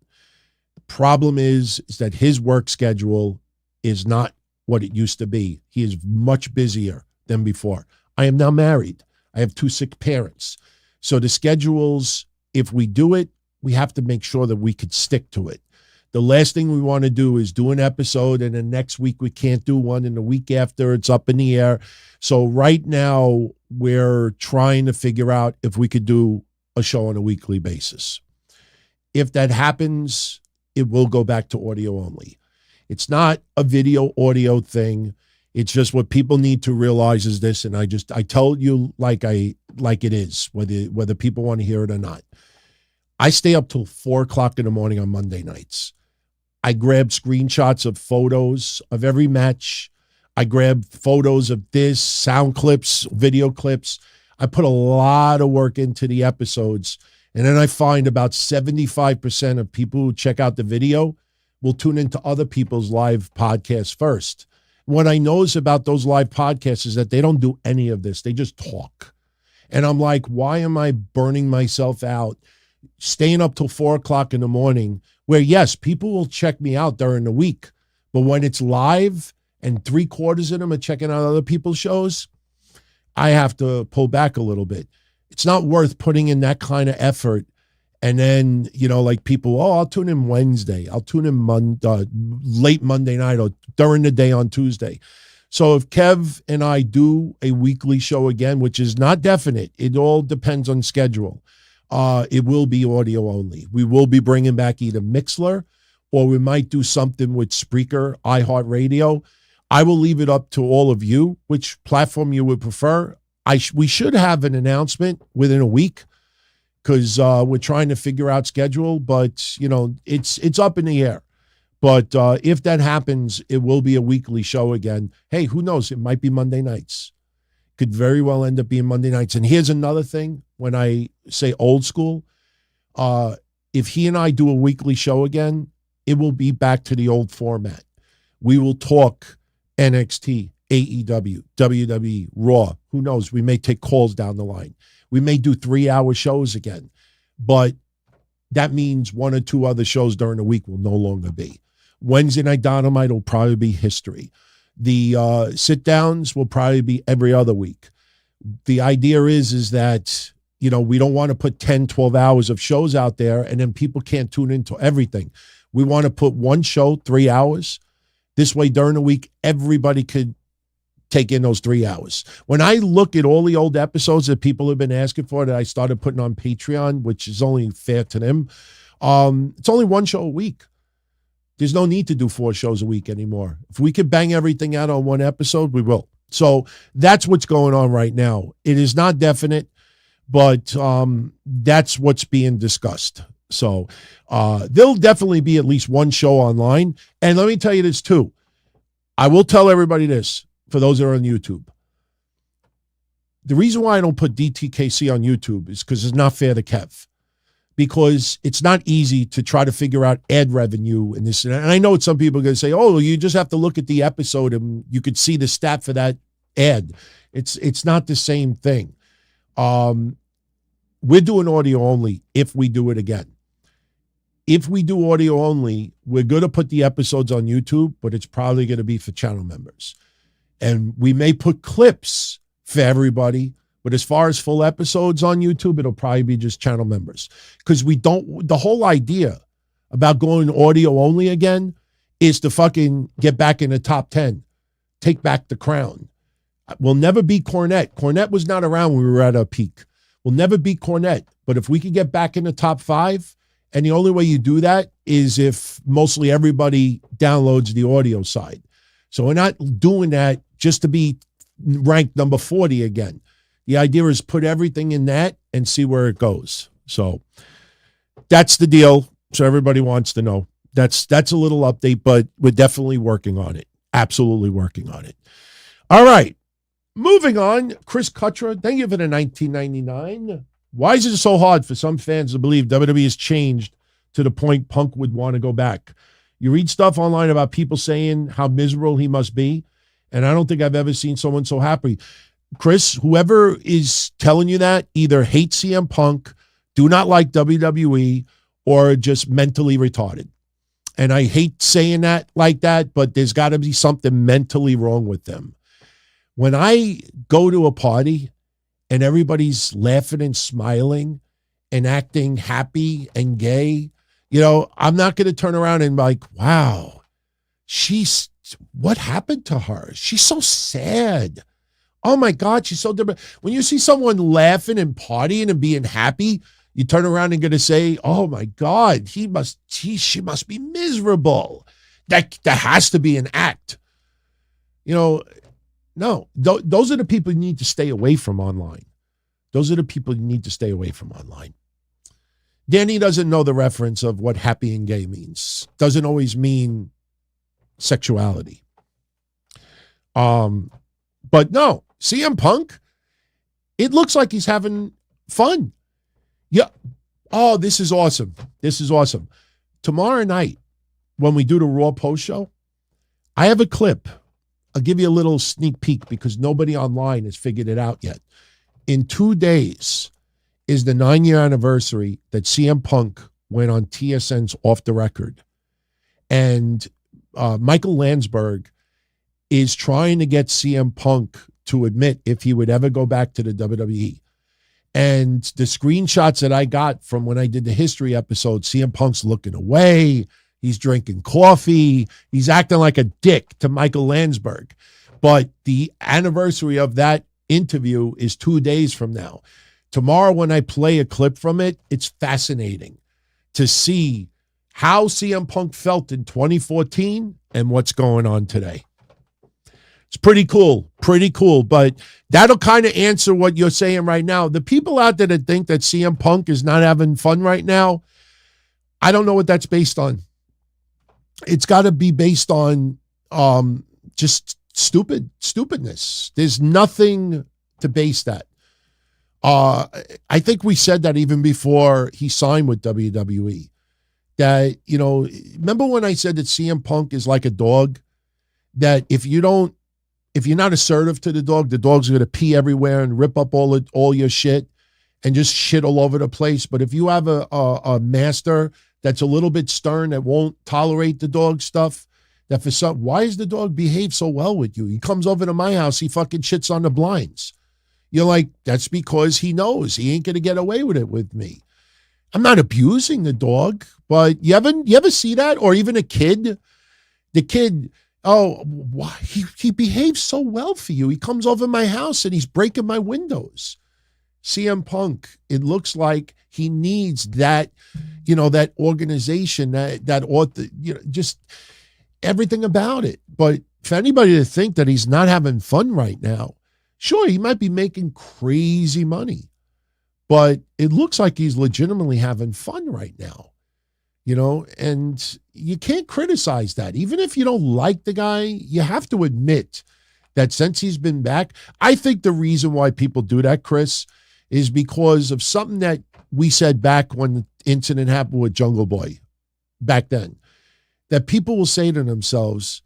The problem is that his work schedule is not what it used to be. He is much busier than before. I am now married. I have 2 sick parents. So the schedules, if we do it, we have to make sure that we could stick to it. The last thing we want to do is do an episode and then next week we can't do one, and the week after it's up in the air. So right now we're trying to figure out if we could do a show on a weekly basis. If that happens, it will go back to audio only. It's not a video audio thing. It's just what people need to realize is this, and I tell you like it is, whether people want to hear it or not. I stay up till 4:00 in the morning on Monday nights. I grab screenshots of photos of every match. I grab photos of this, sound clips, video clips. I put a lot of work into the episodes. And then I find about 75% of people who check out the video will tune into other people's live podcasts first. What I notice about those live podcasts is that they don't do any of this. They just talk. And I'm like, why am I burning myself out, staying up till 4:00 in the morning, where, yes, people will check me out during the week. But when it's live and 3/4 of them are checking out other people's shows, I have to pull back a little bit. It's not worth putting in that kind of effort. And then, like people, I'll tune in Wednesday. I'll tune in late Monday night or during the day on Tuesday. So if Kev and I do a weekly show again, which is not definite, it all depends on schedule. It will be audio only. We will be bringing back either Mixler or we might do something with Spreaker, iHeartRadio. I will leave it up to all of you, which platform you would prefer. We should have an announcement within a week because we're trying to figure out schedule, but, it's up in the air. But if that happens, it will be a weekly show again. Hey, who knows? It might be Monday nights. Could very well end up being Monday nights. And here's another thing. When I say old school, if he and I do a weekly show again, it will be back to the old format. We will talk NXT, AEW, WWE, Raw. Who knows? We may take calls down the line. We may do 3-hour shows again. But that means 1 or 2 other shows during the week will no longer be. Wednesday Night Dynamite will probably be history. The sit-downs will probably be every other week. The idea is that, we don't want to put 10, 12 hours of shows out there and then people can't tune into everything. We want to put one show, 3 hours. This way, during the week, everybody could take in those 3 hours. When I look at all the old episodes that people have been asking for that I started putting on Patreon, which is only fair to them, it's only one show a week. There's no need to do 4 shows a week anymore. If we could bang everything out on one episode, we will. So that's what's going on right now. It is not definite, but that's what's being discussed. So there'll definitely be at least one show online. And let me tell you this too. I will tell everybody this for those that are on YouTube. The reason why I don't put DTKC on YouTube is because it's not fair to Kev. Because it's not easy to try to figure out ad revenue in this. And I know some people are going to say, oh, you just have to look at the episode and you could see the stat for that ad. It's not the same thing. We're doing audio only if we do it again. If we do audio only, we're going to put the episodes on YouTube, but it's probably going to be for channel members. And we may put clips for everybody. But as far as full episodes on YouTube, it'll probably be just channel members. Because the whole idea about going audio only again is to fucking get back in the top 10. Take back the crown. We'll never beat Cornette. Cornette was not around when we were at our peak. We'll never beat Cornette. But if we could get back in the top 5, and the only way you do that is if mostly everybody downloads the audio side. So we're not doing that just to be ranked number 40 again. The idea is put everything in that and see where it goes. So that's the deal. So everybody wants to know. That's a little update, but we're definitely working on it. Absolutely working on it. All right. Moving on. Chris Cuttra, thank you for the 1999. Why is it so hard for some fans to believe WWE has changed to the point Punk would want to go back? You read stuff online about people saying how miserable he must be, and I don't think I've ever seen someone so happy. Chris, whoever is telling you that either hates CM Punk, do not like WWE, or just mentally retarded. And I hate saying that like that, but there's got to be something mentally wrong with them. When I go to a party and everybody's laughing and smiling and acting happy and gay, I'm not going to turn around and be like, wow, what happened to her? She's so sad. Oh my God, she's so different. When you see someone laughing and partying and being happy, you turn around and going to say, oh my God, she must be miserable. That has to be an act. No, those are the people you need to stay away from online. Those are the people you need to stay away from online. Danny doesn't know the reference of what happy and gay means. Doesn't always mean sexuality. But no, CM Punk, it looks like he's having fun. Yeah. Oh, this is awesome. This is awesome. Tomorrow night, when we do the Raw post show, I have a clip. I'll give you a little sneak peek because nobody online has figured it out yet. In 2 days is the 9-year anniversary that CM Punk went on TSN's Off the Record. And Michael Landsberg is trying to get CM Punk to admit if he would ever go back to the WWE. And the screenshots that I got from when I did the history episode, CM Punk's looking away. He's drinking coffee. He's acting like a dick to Michael Landsberg. But the anniversary of that interview is 2 days from now. Tomorrow, when I play a clip from it, it's fascinating to see how CM Punk felt in 2014 and what's going on today. It's pretty cool, but that'll kind of answer what you're saying right now. The people out there that think that CM Punk is not having fun right now, I don't know what that's based on. It's got to be based on just stupidness. There's nothing to base that. I think we said that even before he signed with WWE. That, remember when I said that CM Punk is like a dog? That if you're not assertive to the dog's going to pee everywhere and rip up all your shit and just shit all over the place. But if you have a master that's a little bit stern, that won't tolerate the dog stuff, that why does the dog behave so well with you? He comes over to my house, he fucking shits on the blinds. You're like, that's because he knows he ain't going to get away with it with me. I'm not abusing the dog, but you ever see that? Or even a kid? The kid, oh, why he behaves so well for you. He comes over my house and he's breaking my windows. CM Punk, it looks like he needs that, that organization, just everything about it. But for anybody to think that he's not having fun right now, sure, he might be making crazy money, but it looks like he's legitimately having fun right now. And you can't criticize that. Even if you don't like the guy, you have to admit that since he's been back, I think the reason why people do that, Chris, is because of something that we said back when the incident happened with Jungle Boy back then, that people will say to themselves,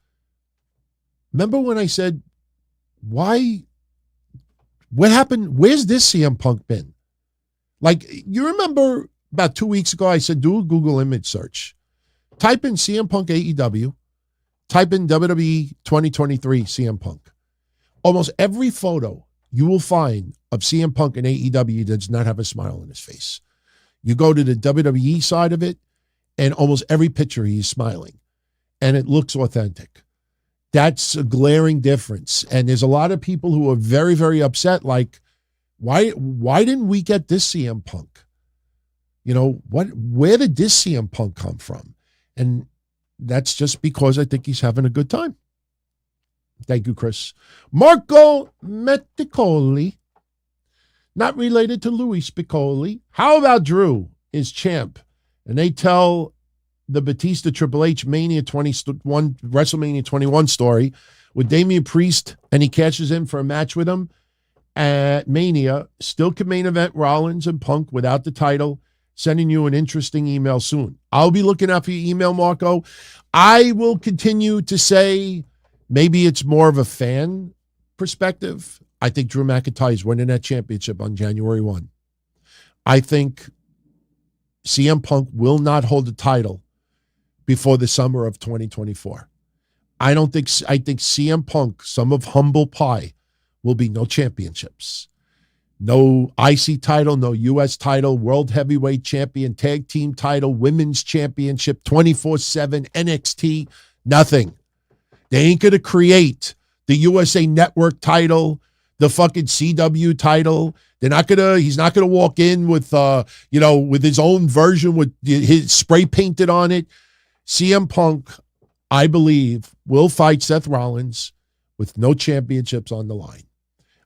remember when I said, what happened? Where's this CM Punk been? Like, you remember about 2 weeks ago, I said, do a Google image search. Type in CM Punk AEW. Type in WWE 2023 CM Punk. Almost every photo you will find of CM Punk in AEW does not have a smile on his face. You go to the WWE side of it, and almost every picture he's smiling. And it looks authentic. That's a glaring difference. And there's a lot of people who are very, very upset, like, why didn't we get this CM Punk? Where did this CM Punk come from? And that's just because I think he's having a good time. Thank you, Chris. Marco Meticoli, not related to Louis Spiccoli. How about Drew is champ? And they tell the Batista Triple H Mania 21, WrestleMania 21 story with Damian Priest, and he cashes in for a match with him at Mania. Still can main event Rollins and Punk without the title. Sending you an interesting email soon. I'll be looking out for your email, Marco. I will continue to say maybe it's more of a fan perspective. I think Drew McIntyre is winning that championship on January 1. I think CM Punk will not hold the title before the summer of 2024. I think CM Punk, some of humble pie, will be no championships. No IC title, no U.S. title, World Heavyweight Champion, Tag Team title, Women's Championship, 24/7, NXT, nothing. They ain't going to create the USA Network title, the fucking CW title. He's not going to walk in with, with his own version with his spray painted on it. CM Punk, I believe, will fight Seth Rollins with no championships on the line.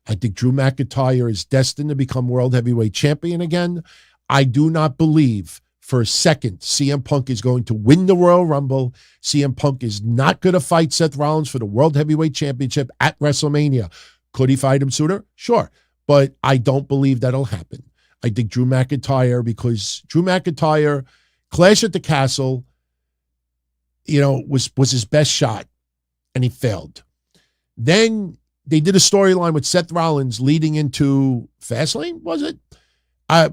I think Drew McIntyre is destined to become World Heavyweight Champion again. I do not believe for a second CM Punk is going to win the Royal Rumble. CM Punk is not going to fight Seth Rollins for the World Heavyweight Championship at WrestleMania. Could he fight him sooner? Sure. But I don't believe that'll happen. I think Drew McIntyre, because Drew McIntyre, Clash at the Castle, was his best shot, and he failed. Then they did a storyline with Seth Rollins leading into Fastlane, was it?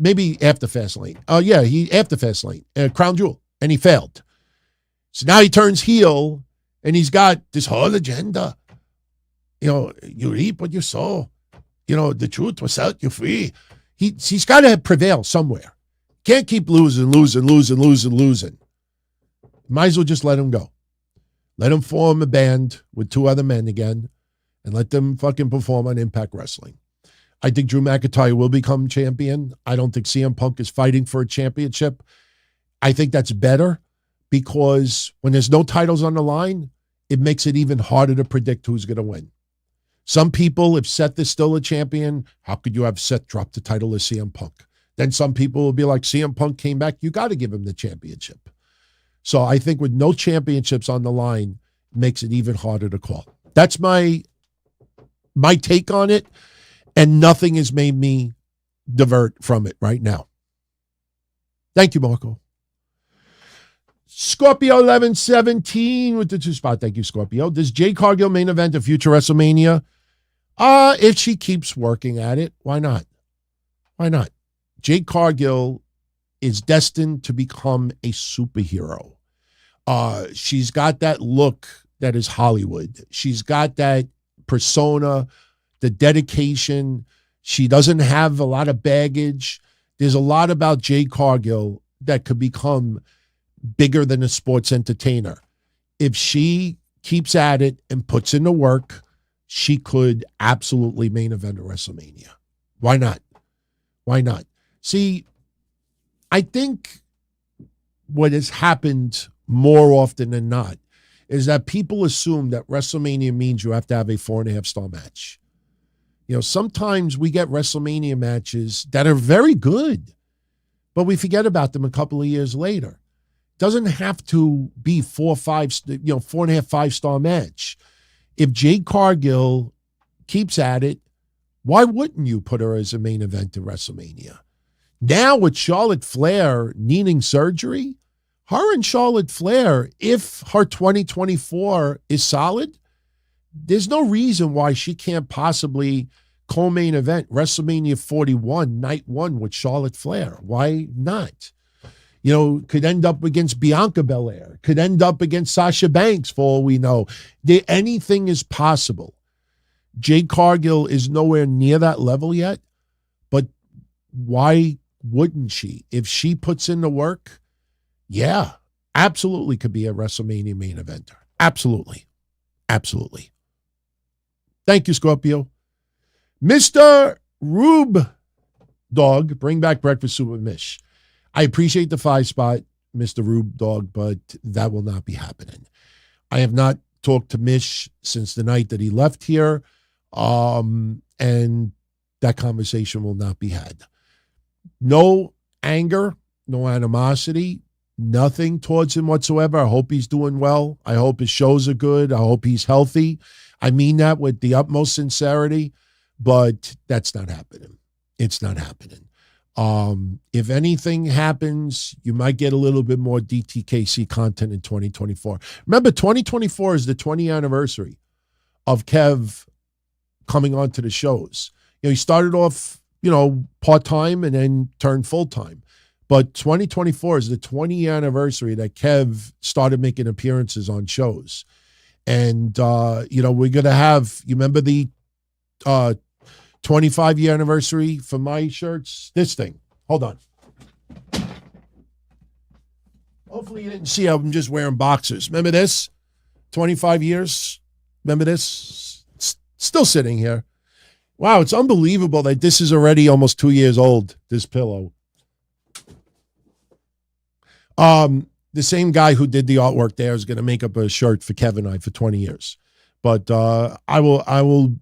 Maybe after Fastlane. After Fastlane, Crown Jewel, and he failed. So now he turns heel, and he's got this whole agenda. You reap what you sow. The truth will set you free. He's got to prevail somewhere. Can't keep losing. Might as well just let him go. Let him form a band with two other men again and let them fucking perform on Impact Wrestling. I think Drew McIntyre will become champion. I don't think CM Punk is fighting for a championship. I think that's better because when there's no titles on the line, it makes it even harder to predict who's going to win. Some people, if Seth is still a champion, how could you have Seth drop the title to CM Punk? Then some people will be like, CM Punk came back, you got to give him the championship. So I think with no championships on the line, it makes it even harder to call. That's my take on it, and nothing has made me divert from it right now. Thank you, Marco. Scorpio 1117 with the 2-spot. Thank you, Scorpio. Does Jade Cargill main event a future WrestleMania? If she keeps working at it, why not? Why not? Jade Cargill is destined to become a superhero. She's got that look that is Hollywood. She's got that persona, the dedication. She doesn't have a lot of baggage. There's a lot about Jade Cargill that could become bigger than a sports entertainer. If she keeps at it and puts in the work, she could absolutely main event a WrestleMania. Why not? Why not? See, I think what has happened more often than not is that people assume that WrestleMania means you have to have a 4.5-star match. Sometimes we get WrestleMania matches that are very good, but we forget about them a couple of years later. Doesn't have to be 4.5, 5-star match. If Jade Cargill keeps at it, why wouldn't you put her as a main event at WrestleMania? Now with Charlotte Flair needing surgery, her and Charlotte Flair, if her 2024 is solid, there's no reason why she can't possibly co-main event WrestleMania 41, night 1 with Charlotte Flair. Why not? Could end up against Bianca Belair, could end up against Sasha Banks for all we know. Anything is possible. Jade Cargill is nowhere near that level yet, but why wouldn't she? If she puts in the work, yeah, absolutely could be a WrestleMania main eventer. Absolutely. Absolutely. Thank you, Scorpio. Mr. Rube Dog, bring back breakfast soup with Mish. I appreciate the 5-spot, Mr. Rube Dog, but that will not be happening. I have not talked to Mish since the night that he left here, and that conversation will not be had. No anger, no animosity, nothing towards him whatsoever. I hope he's doing well. I hope his shows are good. I hope he's healthy. I mean that with the utmost sincerity, but that's not happening. It's not happening. If anything happens, you might get a little bit more DTKC content in 2024. Remember, 2024 is the 20th anniversary of Kev coming on to the shows. He started off, part-time and then turned full-time. But 2024 is the 20th anniversary that Kev started making appearances on shows. And, we're going to have, you remember the 25-year anniversary for my shirts? This thing. Hold on. Hopefully you didn't see I'm just wearing boxers. Remember this? 25 years. Remember this? It's still sitting here. Wow, it's unbelievable that this is already almost 2 years old, this pillow. The same guy who did the artwork there is going to make up a shirt for Kevin and I for 20 years. But I will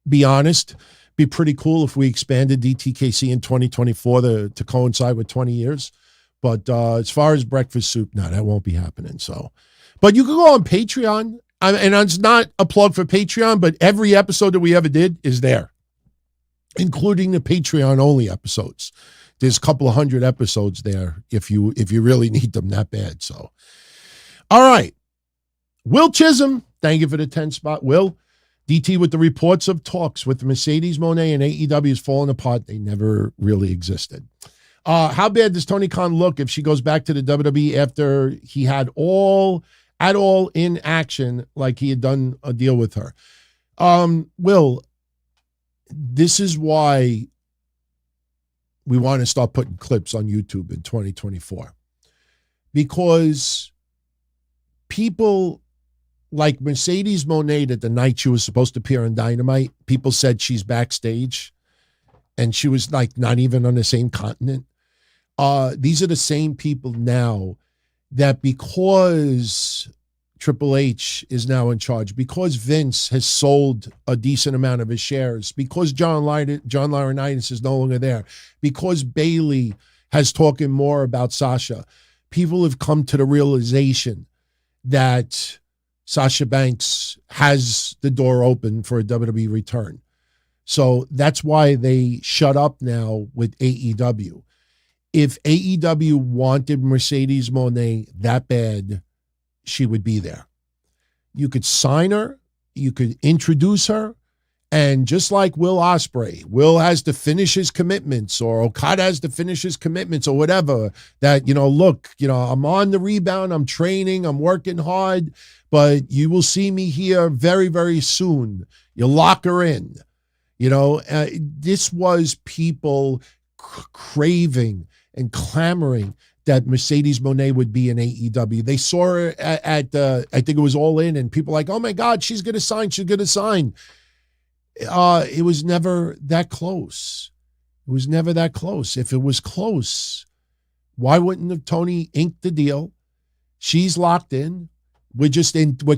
be honest, be pretty cool if we expanded DTKC in 2024 to coincide with 20 years. But as far as breakfast soup, no, that won't be happening. So, but you can go on Patreon. And it's not a plug for Patreon, but every episode that we ever did is there, including the Patreon-only episodes. There's a couple of hundred episodes there if you really need them that bad. So, all right. Will Chisholm, thank you for the 10 spot. Will, DT with the reports of talks with Mercedes Moné and AEW is falling apart. They never really existed. How bad does Tony Khan look if she goes back to the WWE after he had all in action like he had done a deal with her? Will, this is why we want to start putting clips on YouTube in 2024. Because people like Mercedes Moné, that the night she was supposed to appear on Dynamite, people said she's backstage and she was like not even on the same continent. These are the same people now that because Triple H is now in charge, because Vince has sold a decent amount of his shares, because John Laurinaitis is no longer there, because Bayley has talking more about Sasha, people have come to the realization that Sasha Banks has the door open for a WWE return. So that's why they shut up now with AEW. If AEW wanted Mercedes Moné that bad, she would be there. You could sign her, you could introduce her, and just like Will Ospreay, Will has to finish his commitments, or Okada has to finish his commitments, or whatever, that, look, I'm on the rebound, I'm training, I'm working hard, but you will see me here very, very soon. You lock her in. This was people craving and clamoring that Mercedes Moné would be in AEW. They saw her at I think it was All In, and people like, oh my God, she's going to sign. It was never that close. If it was close, why wouldn't have Tony inked the deal? She's locked in. We're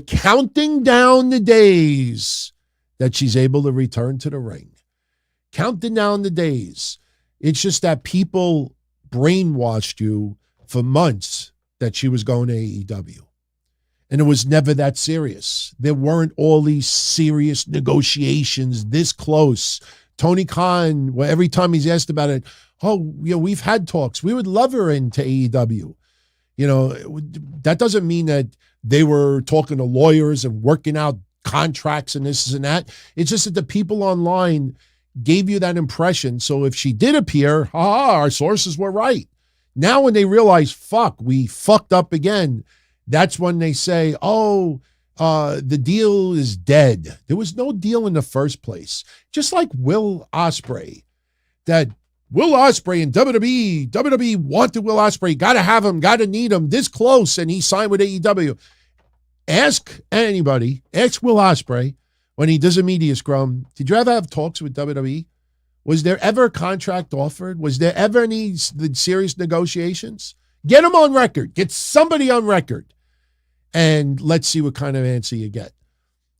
counting down the days that she's able to return to the ring. Counting down the days. It's just that people brainwashed you for months that she was going to AEW. And it was never that serious. There weren't all these serious negotiations this close. Tony Khan, every time he's asked about it, we've had talks. We would love her into AEW. That doesn't mean that they were talking to lawyers and working out contracts and this and that. It's just that the people online gave you that impression. So if she did appear, our sources were right. Now when they realize, we fucked up again, that's when they say, the deal is dead. There was no deal in the first place. Just like Will Ospreay, that Will Ospreay and WWE wanted Will Ospreay, got to have him, got to need him this close, and he signed with AEW. Ask anybody, ask Will Ospreay, when he does a media scrum, did you ever have talks with WWE? Was there ever a contract offered? Was there ever any serious negotiations? Get him on record. Get somebody on record. And let's see what kind of answer you get.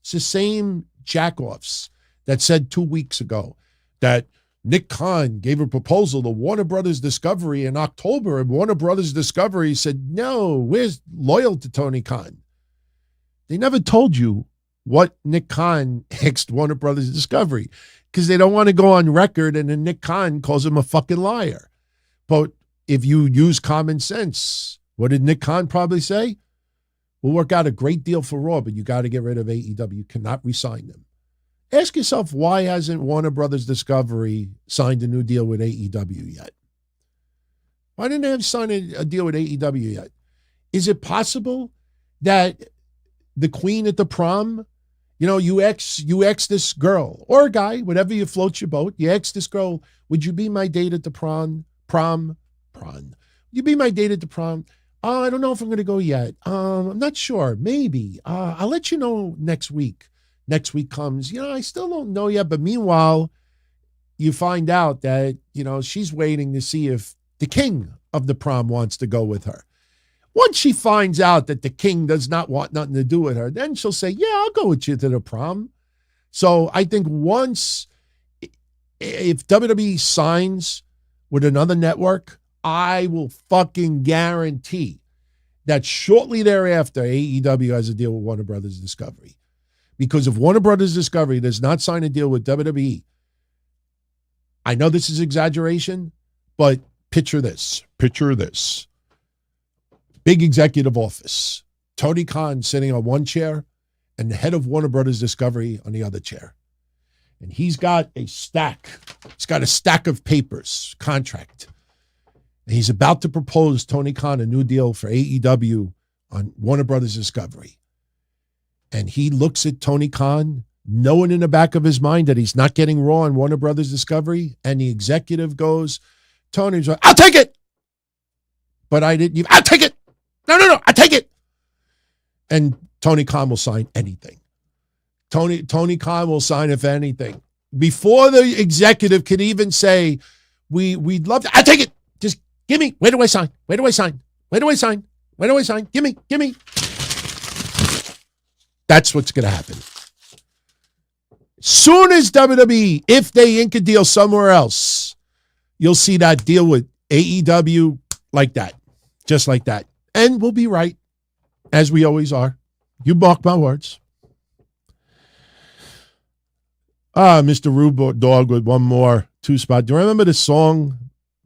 It's the same jackoffs that said 2 weeks ago that Nick Khan gave a proposal to Warner Brothers Discovery in October, and Warner Brothers Discovery said, no, we're loyal to Tony Khan. They never told you what Nick Khan asked Warner Brothers Discovery, because they don't want to go on record and then Nick Khan calls him a fucking liar. But if you use common sense, what did Nick Khan probably say? We'll work out a great deal for Raw, but you got to get rid of AEW. You cannot re-sign them. Ask yourself, why hasn't Warner Brothers Discovery signed a new deal with AEW yet? Why didn't they have signed a deal with AEW yet? Is it possible that the queen at the prom, you ex this girl or a guy, whatever you float your boat, you ex this girl, would you be my date at the prom? Would you be my date at the prom? I don't know if I'm going to go yet. I'm not sure. Maybe. I'll let you know next week. Next week comes, I still don't know yet. But meanwhile, you find out that, she's waiting to see if the king of the prom wants to go with her. Once she finds out that the king does not want nothing to do with her, then she'll say, yeah, I'll go with you to the prom. So I think if WWE signs with another network, I will fucking guarantee that shortly thereafter, AEW has a deal with Warner Brothers Discovery. Because if Warner Brothers Discovery does not sign a deal with WWE, I know this is exaggeration, but picture this. Big executive office. Tony Khan sitting on one chair and the head of Warner Brothers Discovery on the other chair. And he's got a stack. He's got a stack of papers, contract. And he's about to propose Tony Khan a new deal for AEW on Warner Brothers Discovery. And he looks at Tony Khan, knowing in the back of his mind that he's not getting Raw on Warner Brothers Discovery. And the executive goes, Tony's like, I'll take it. But I'll take it. No, I take it. And Tony Khan will sign anything. Tony Khan will sign if anything. Before the executive could even say, we'd love to, I take it. Just give me, where do I sign? Give me. That's what's going to happen. Soon as WWE, if they ink a deal somewhere else, you'll see that deal with AEW like that. Just like that. And we'll be right, as we always are. You mark my words. Mr. Rude Dog with one more two-spot. Do you remember the song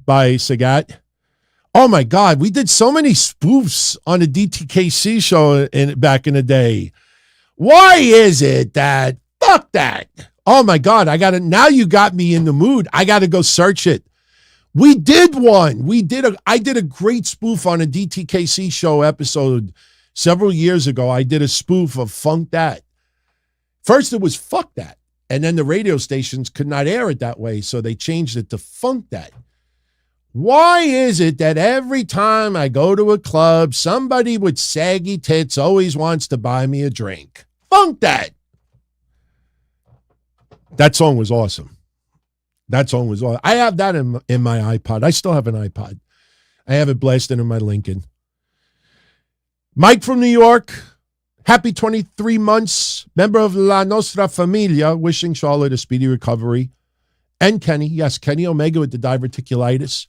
by Sagat? Oh, my God. We did so many spoofs on the DTKC show back in the day. Why is it that? Fuck that. Oh, my God. Now you got me in the mood. I got to go search it. We did one. I did a great spoof on a DTKC show episode several years ago. I did a spoof of Funk That. First, it was Fuck That. And then the radio stations could not air it that way, so they changed it to Funk That. Why is it that every time I go to a club, somebody with saggy tits always wants to buy me a drink? Funk That. That song was awesome. I have that in my iPod. I still have an iPod. I have it blasted in my Lincoln. Mike from New York. Happy 23 months. Member of La Nostra Familia. Wishing Charlotte a speedy recovery. And Kenny. Yes, Kenny Omega with the diverticulitis.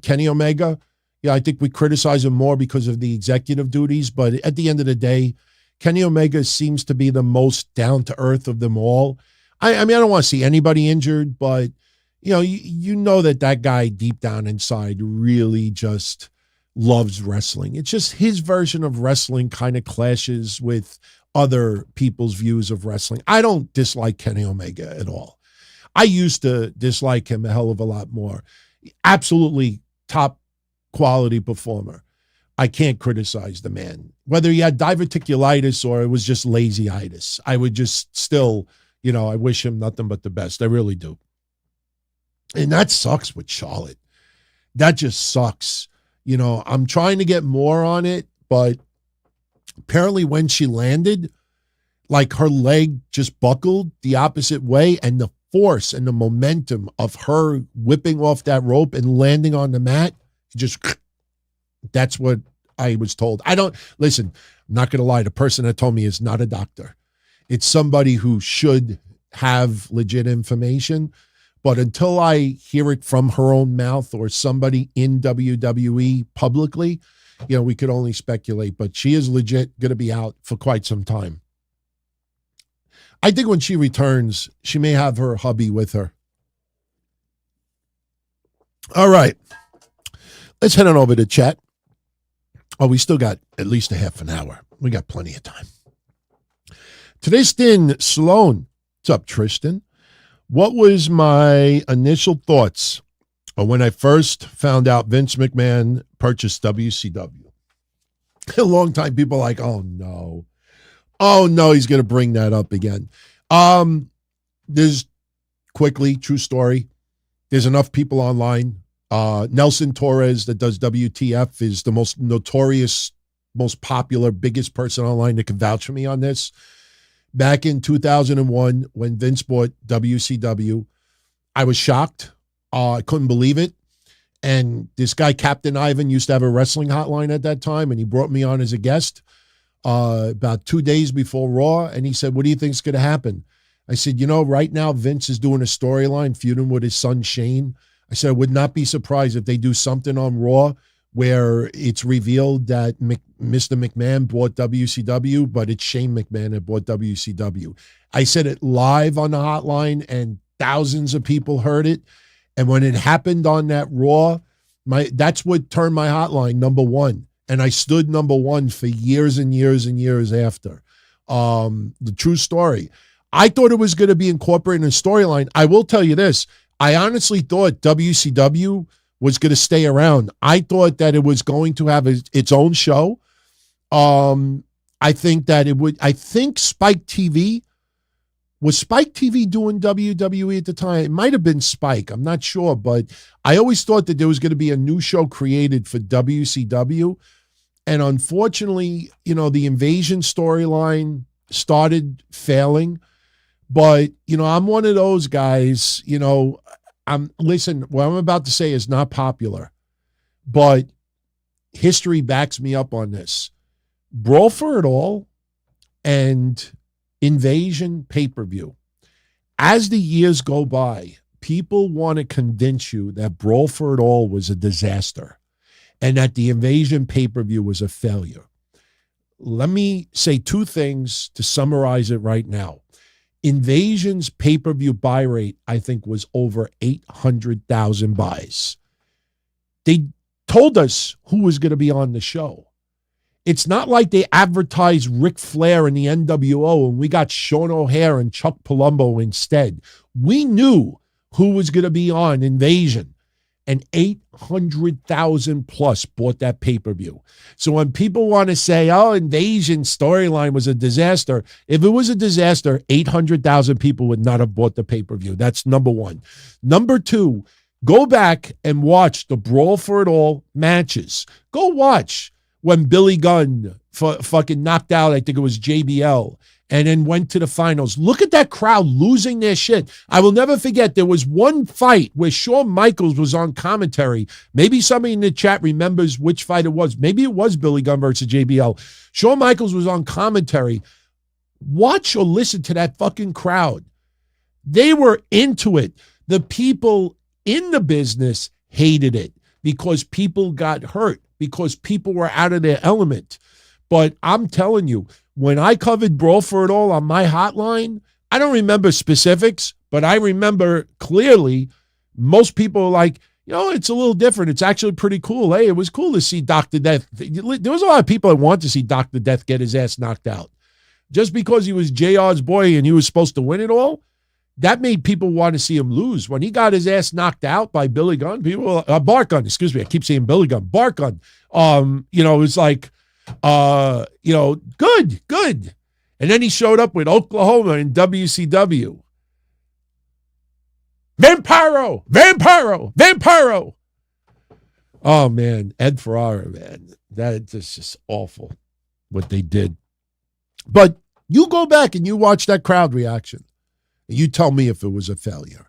Kenny Omega. I think we criticize him more because of the executive duties. But at the end of the day, Kenny Omega seems to be the most down-to-earth of them all. I mean, I don't want to see anybody injured, but, you know that guy deep down inside really just loves wrestling. It's just his version of wrestling kind of clashes with other people's views of wrestling. I don't dislike Kenny Omega at all. I used to dislike him a hell of a lot more. Absolutely top quality performer. I can't criticize the man. Whether he had diverticulitis or it was just lazyitis, I would just still... I wish him nothing but the best. I really do. And that sucks with Charlotte. That just sucks. I'm trying to get more on it, but apparently when she landed, like her leg just buckled the opposite way, and the force and the momentum of her whipping off that rope and landing on the mat, that's what I was told. Listen, I'm not going to lie. The person that told me is not a doctor. It's somebody who should have legit information. But until I hear it from her own mouth or somebody in WWE publicly, we could only speculate. But she is legit going to be out for quite some time. I think when she returns, she may have her hubby with her. All right. Let's head on over to chat. Oh, we still got at least a half an hour. We got plenty of time. Tristan Sloan. What's up, Tristan? What was my initial thoughts when I first found out Vince McMahon purchased WCW? A long time people are like, oh no, he's going to bring that up again. There's quickly, true story. There's enough people online. Nelson Torres that does WTF is the most notorious, most popular, biggest person online that can vouch for me on this. Back in 2001, when Vince bought WCW, I was shocked. I couldn't believe it. And this guy, Captain Ivan, used to have a wrestling hotline at that time, and he brought me on as a guest about 2 days before Raw, and he said, what do you think is going to happen? I said, right now Vince is doing a storyline feuding with his son Shane. I said, I would not be surprised if they do something on Raw where it's revealed that Mr. McMahon bought WCW, but it's Shane McMahon that bought WCW. I said it live on the hotline, and thousands of people heard it. And when it happened on that Raw, that's what turned my hotline number one. And I stood number one for years and years and years after. The true story. I thought it was going to be incorporated in a storyline. I will tell you this. I honestly thought WCW was going to stay around. I thought that it was going to have its own show. I think that it would. I think Spike TV, was Spike TV doing WWE at the time? It might have been Spike. I'm not sure, but I always thought that there was going to be a new show created for WCW. And unfortunately, the Invasion storyline started failing. But, I'm one of those guys, listen, what I'm about to say is not popular, but history backs me up on this. Brawl for It All and Invasion pay-per-view. As the years go by, people want to convince you that Brawl for It All was a disaster and that the Invasion pay-per-view was a failure. Let me say two things to summarize it right now. Invasion's pay-per-view buy rate, I think, was over 800,000 buys. They told us who was going to be on the show. It's not like they advertised Ric Flair and the NWO and we got Sean O'Hare and Chuck Palumbo instead. We knew who was going to be on Invasion, and 800,000 plus bought that pay-per-view. So when people want to say, Invasion storyline was a disaster, if it was a disaster, 800,000 people would not have bought the pay-per-view. That's number one. Number two, go back and watch the Brawl for It All matches. Go watch when Billy Gunn fucking knocked out, I think it was JBL, and then went to the finals. Look at that crowd losing their shit. I will never forget, there was one fight where Shawn Michaels was on commentary. Maybe somebody in the chat remembers which fight it was. Maybe it was Billy Gunn versus JBL. Shawn Michaels was on commentary. Watch or listen to that fucking crowd. They were into it. The people in the business hated it because people got hurt, because people were out of their element. But I'm telling you, when I covered Brawl for It All on my hotline, I don't remember specifics, but I remember clearly most people were like, it's a little different. It's actually pretty cool. Hey, it was cool to see Dr. Death. There was a lot of people that wanted to see Dr. Death get his ass knocked out. Just because he was JR's boy and he was supposed to win it all, that made people want to see him lose. When he got his ass knocked out by Billy Gunn, Bart Gunn, excuse me, I keep saying Billy Gunn, Bart Gunn, it was like, good. And then he showed up with Oklahoma in WCW. Vampiro. Oh, man. Ed Ferrara, man. That's just awful what they did. But you go back and you watch that crowd reaction. And you tell me if it was a failure.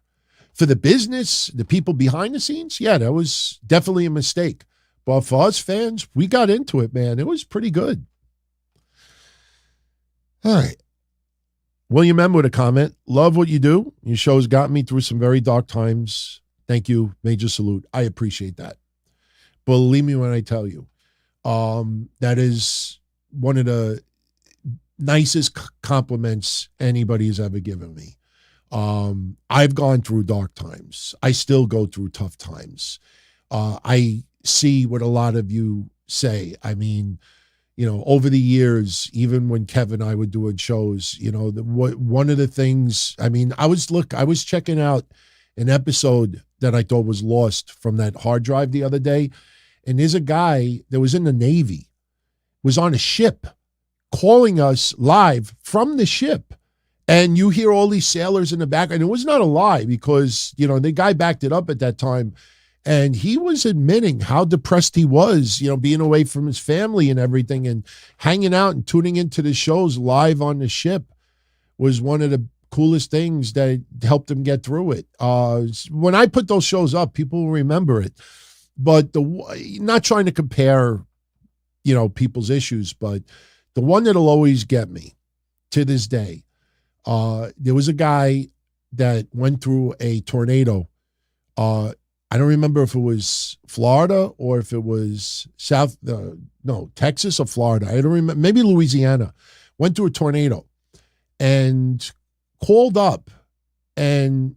For the business, the people behind the scenes, yeah, that was definitely a mistake. But for us fans, we got into it, man. It was pretty good. All right. William M. with a comment. Love what you do. Your show's got me through some very dark times. Thank you. Major salute. I appreciate that. Believe me when I tell you, that is one of the nicest compliments anybody's ever given me. I've gone through dark times. I still go through tough times. I see what a lot of you say. I mean, over the years, even when Kevin and I were doing shows, one of the things, I mean, I was checking out an episode that I thought was lost from that hard drive the other day. And there's a guy that was in the Navy, was on a ship, calling us live from the ship. And you hear all these sailors in the back. And it was not a lie because, the guy backed it up at that time. And he was admitting how depressed he was, being away from his family and everything, and hanging out and tuning into the shows live on the ship was one of the coolest things that helped him get through it. When I put those shows up, people will remember it. But not trying to compare, people's issues, but the one that'll always get me to this day, there was a guy that went through a tornado. I don't remember if it was Florida or if it was Texas or Florida. I don't remember. Maybe Louisiana. Went through a tornado and called up and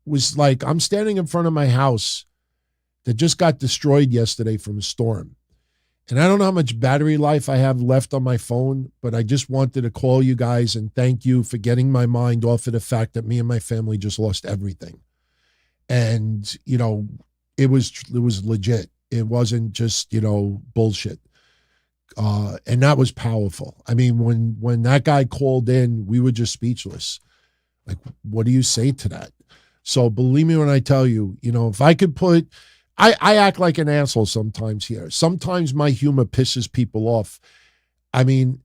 was like, I'm standing in front of my house that just got destroyed yesterday from a storm. And I don't know how much battery life I have left on my phone, but I just wanted to call you guys and thank you for getting my mind off of the fact that me and my family just lost everything. And, it was legit. It wasn't just, bullshit. And that was powerful. I mean, when that guy called in, we were just speechless. Like, what do you say to that? So believe me when I tell you, if I could I act like an asshole sometimes here. Sometimes my humor pisses people off. I mean,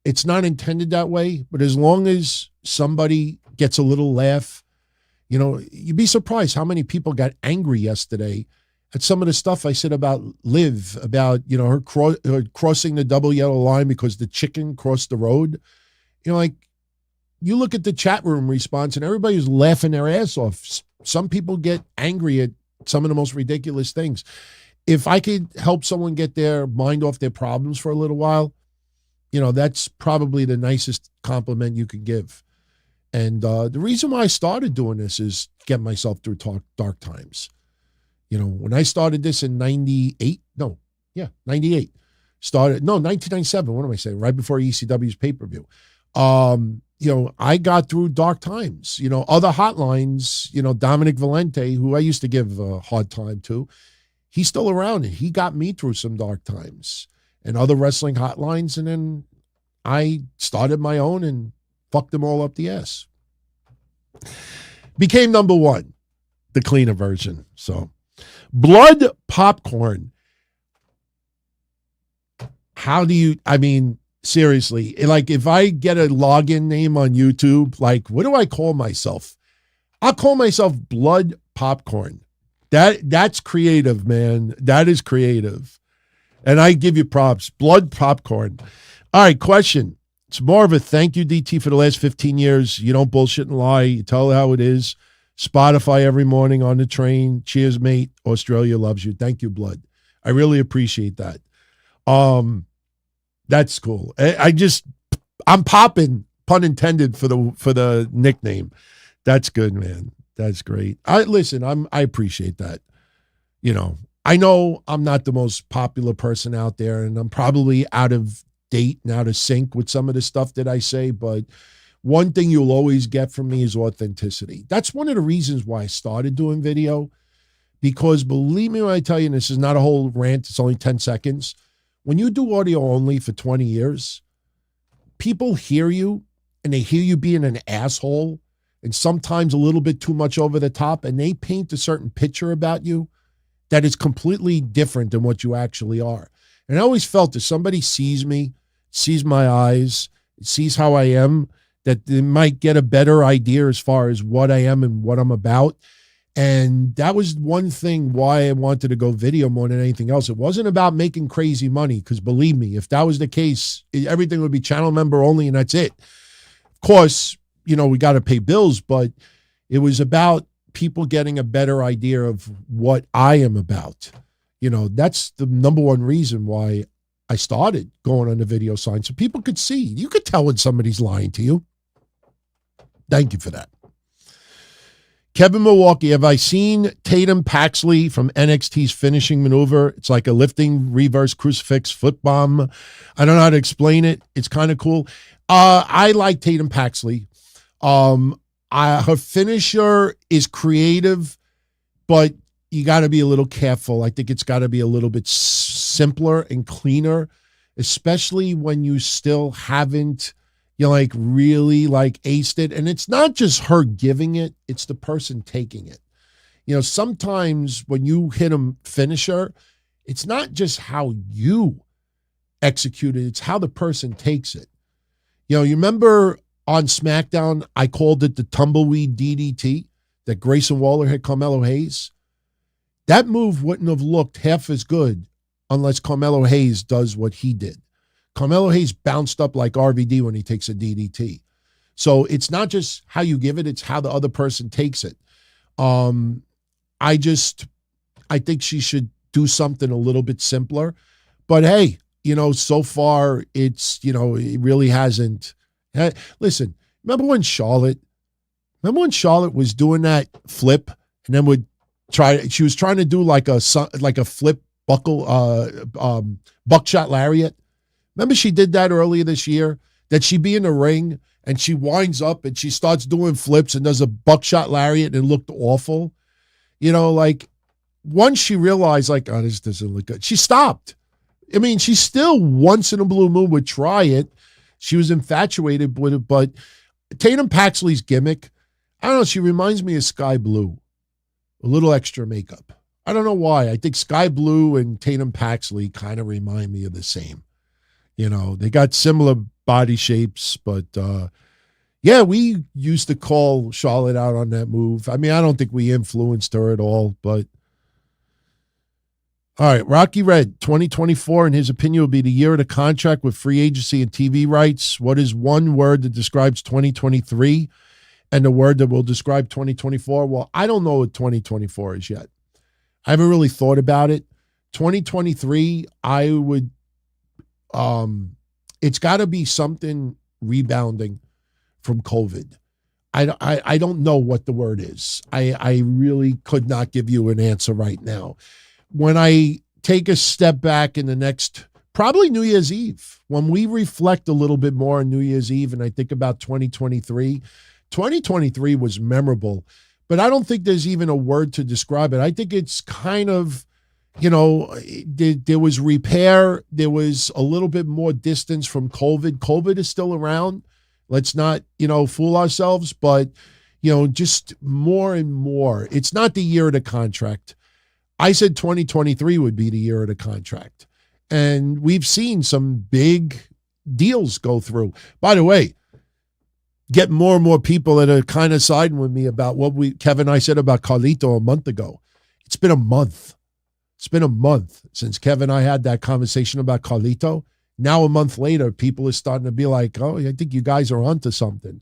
it's not intended that way, but as long as somebody gets a little laugh, you'd be surprised how many people got angry yesterday at some of the stuff I said about Liv, about, her crossing the double yellow line because the chicken crossed the road. You look at the chat room response and everybody's laughing their ass off. Some people get angry at some of the most ridiculous things. If I could help someone get their mind off their problems for a little while, that's probably the nicest compliment you could give. And the reason why I started doing this is get myself through dark times. When I started this in 98, 1997, what am I saying? Right before ECW's pay-per-view. I got through dark times. Other hotlines, Dominik Valente, who I used to give a hard time to, he's still around and he got me through some dark times and other wrestling hotlines. And then I started my own and fucked them all up the ass. Became number one, the cleaner version. So, blood popcorn. How do you, seriously, like if I get a login name on YouTube, like what do I call myself? I'll call myself Blood Popcorn. That's creative, man. That is creative. And I give you props. Blood Popcorn. All right, question. It's more of a thank you, DT, for the last 15 years. You don't bullshit and lie. You tell how it is. Spotify every morning on the train. Cheers, mate. Australia loves you. Thank you, Blood. I really appreciate that. That's cool. I'm popping, pun intended, for the nickname. That's good, man. That's great. I appreciate that. I know I'm not the most popular person out there, and I'm probably out of date and out of sync with some of the stuff that I say, but one thing you'll always get from me is authenticity. That's one of the reasons why I started doing video, because believe me when I tell you, and this is not a whole rant, it's only 10 seconds. When you do audio only for 20 years, people hear you and they hear you being an asshole and sometimes a little bit too much over the top, and they paint a certain picture about you that is completely different than what you actually are. And I always felt if somebody sees me, sees my eyes, sees how I am, that they might get a better idea as far as what I am and what I'm about. And that was one thing why I wanted to go video more than anything else. It wasn't about making crazy money, because believe me, if that was the case, everything would be channel member only and that's it. Of course, we got to pay bills, but it was about people getting a better idea of what I am about. That's the number one reason why I started going on the video sign so people could see. You could tell when somebody's lying to you. Thank you for that. Kevin Milwaukee, have I seen Tatum Paxley from NXT's finishing maneuver? It's like a lifting reverse crucifix foot bomb. I don't know how to explain it. It's kind of cool. I like Tatum Paxley. Her finisher is creative, but you got to be a little careful. I think it's got to be a little bit simpler and cleaner, especially when you still haven't, really aced it. And it's not just her giving it, it's the person taking it. Sometimes when you hit a finisher, it's not just how you execute it, it's how the person takes it. You remember on SmackDown, I called it the tumbleweed DDT that Grayson Waller hit Carmelo Hayes. That move wouldn't have looked half as good unless Carmelo Hayes does what he did. Carmelo Hayes bounced up like RVD when he takes a DDT. So it's not just how you give it, it's how the other person takes it. I think she should do something a little bit simpler. But hey, so far it really hasn't. Listen, remember when Charlotte was doing that flip and then she was trying to do like a flip buckshot lariat. Remember she did that earlier this year, that she'd be in the ring and she winds up and she starts doing flips and does a buckshot lariat and it looked awful. Once she realized oh, this doesn't look good, she stopped. I mean, she still once in a blue moon would try it. She was infatuated with it, but Tatum Paxley's gimmick, I don't know, she reminds me of Sky Blue. A little extra makeup. I don't know why. I think Sky Blue and Tatum Paxley kind of remind me of the same. They got similar body shapes, but yeah, we used to call Charlotte out on that move. I mean, I don't think we influenced her at all, but all right, Rocky Red, 2024, in his opinion, will be the year of the contract with free agency and TV rights. What is one word that describes 2023 and the word that will describe 2024? Well, I don't know what 2024 is yet. I haven't really thought about it. 2023, I would, it's got to be something rebounding from COVID. I don't know what the word is. I really could not give you an answer right now. When I take a step back in the next, probably New Year's Eve, when we reflect a little bit more on New Year's Eve and I think about 2023, 2023 was memorable, but I don't think there's even a word to describe it. I think it's kind of, there was repair. There was a little bit more distance from COVID. COVID is still around. Let's not, fool ourselves, but, just more and more. It's not the year of the contract. I said 2023 would be the year of the contract. And we've seen some big deals go through. By the way, get more and more people that are kind of siding with me about what Kevin and I said about Carlito a month ago. It's been a month. It's been a month since Kevin and I had that conversation about Carlito. Now, a month later, people are starting to be like, oh, I think you guys are onto something.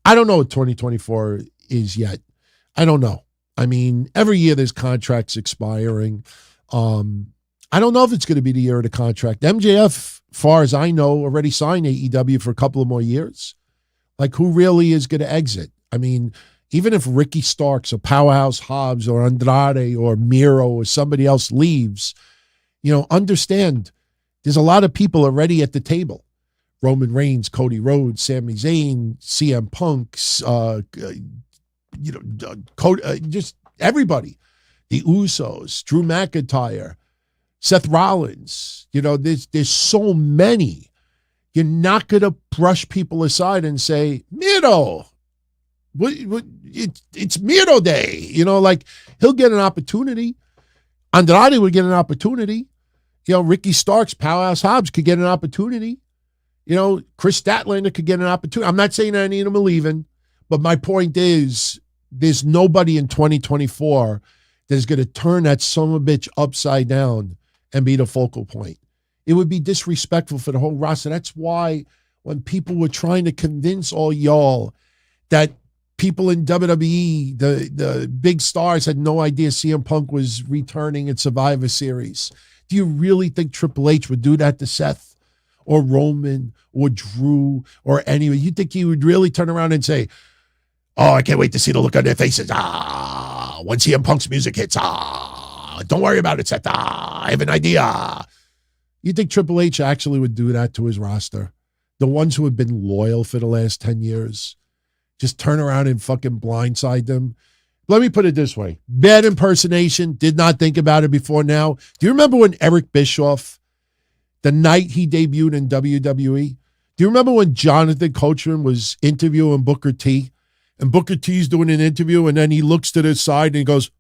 I don't know what 2024 is yet. I don't know. I mean, every year there's contracts expiring. I don't know if it's going to be the year of the contract. MJF, far as I know, already signed AEW for a couple of more years. Like, who really is going to exit? I mean, even if Ricky Starks or Powerhouse Hobbs or Andrade or Miro or somebody else leaves, understand there's a lot of people already at the table. Roman Reigns, Cody Rhodes, Sami Zayn, CM Punk, just everybody. The Usos, Drew McIntyre, Seth Rollins. There's so many. You're not going to brush people aside and say, Miro, it's Miro Day. He'll get an opportunity. Andrade would get an opportunity. Ricky Starks, Powerhouse Hobbs could get an opportunity. Chris Statlander could get an opportunity. I'm not saying any of them are leaving, but my point is there's nobody in 2024 that's going to turn that son of a bitch upside down and be the focal point. It would be disrespectful for the whole roster. That's why when people were trying to convince all y'all that people in WWE, the big stars, had no idea CM Punk was returning at Survivor Series, Do you really think Triple H would do that to Seth or Roman or Drew or anyone? You think he would really turn around and say, oh, I can't wait to see the look on their faces. When CM Punk's music hits, don't worry about it, Seth. I have an idea. You think Triple H actually would do that to his roster? The ones who have been loyal for the last 10 years? Just turn around and fucking blindside them? Let me put it this way. Bad impersonation. Did not think about it before now. Do you remember when Eric Bischoff, the night he debuted in WWE, do you remember when Jonathan Coachman was interviewing Booker T? And Booker T's doing an interview, and then he looks to the side and he goes,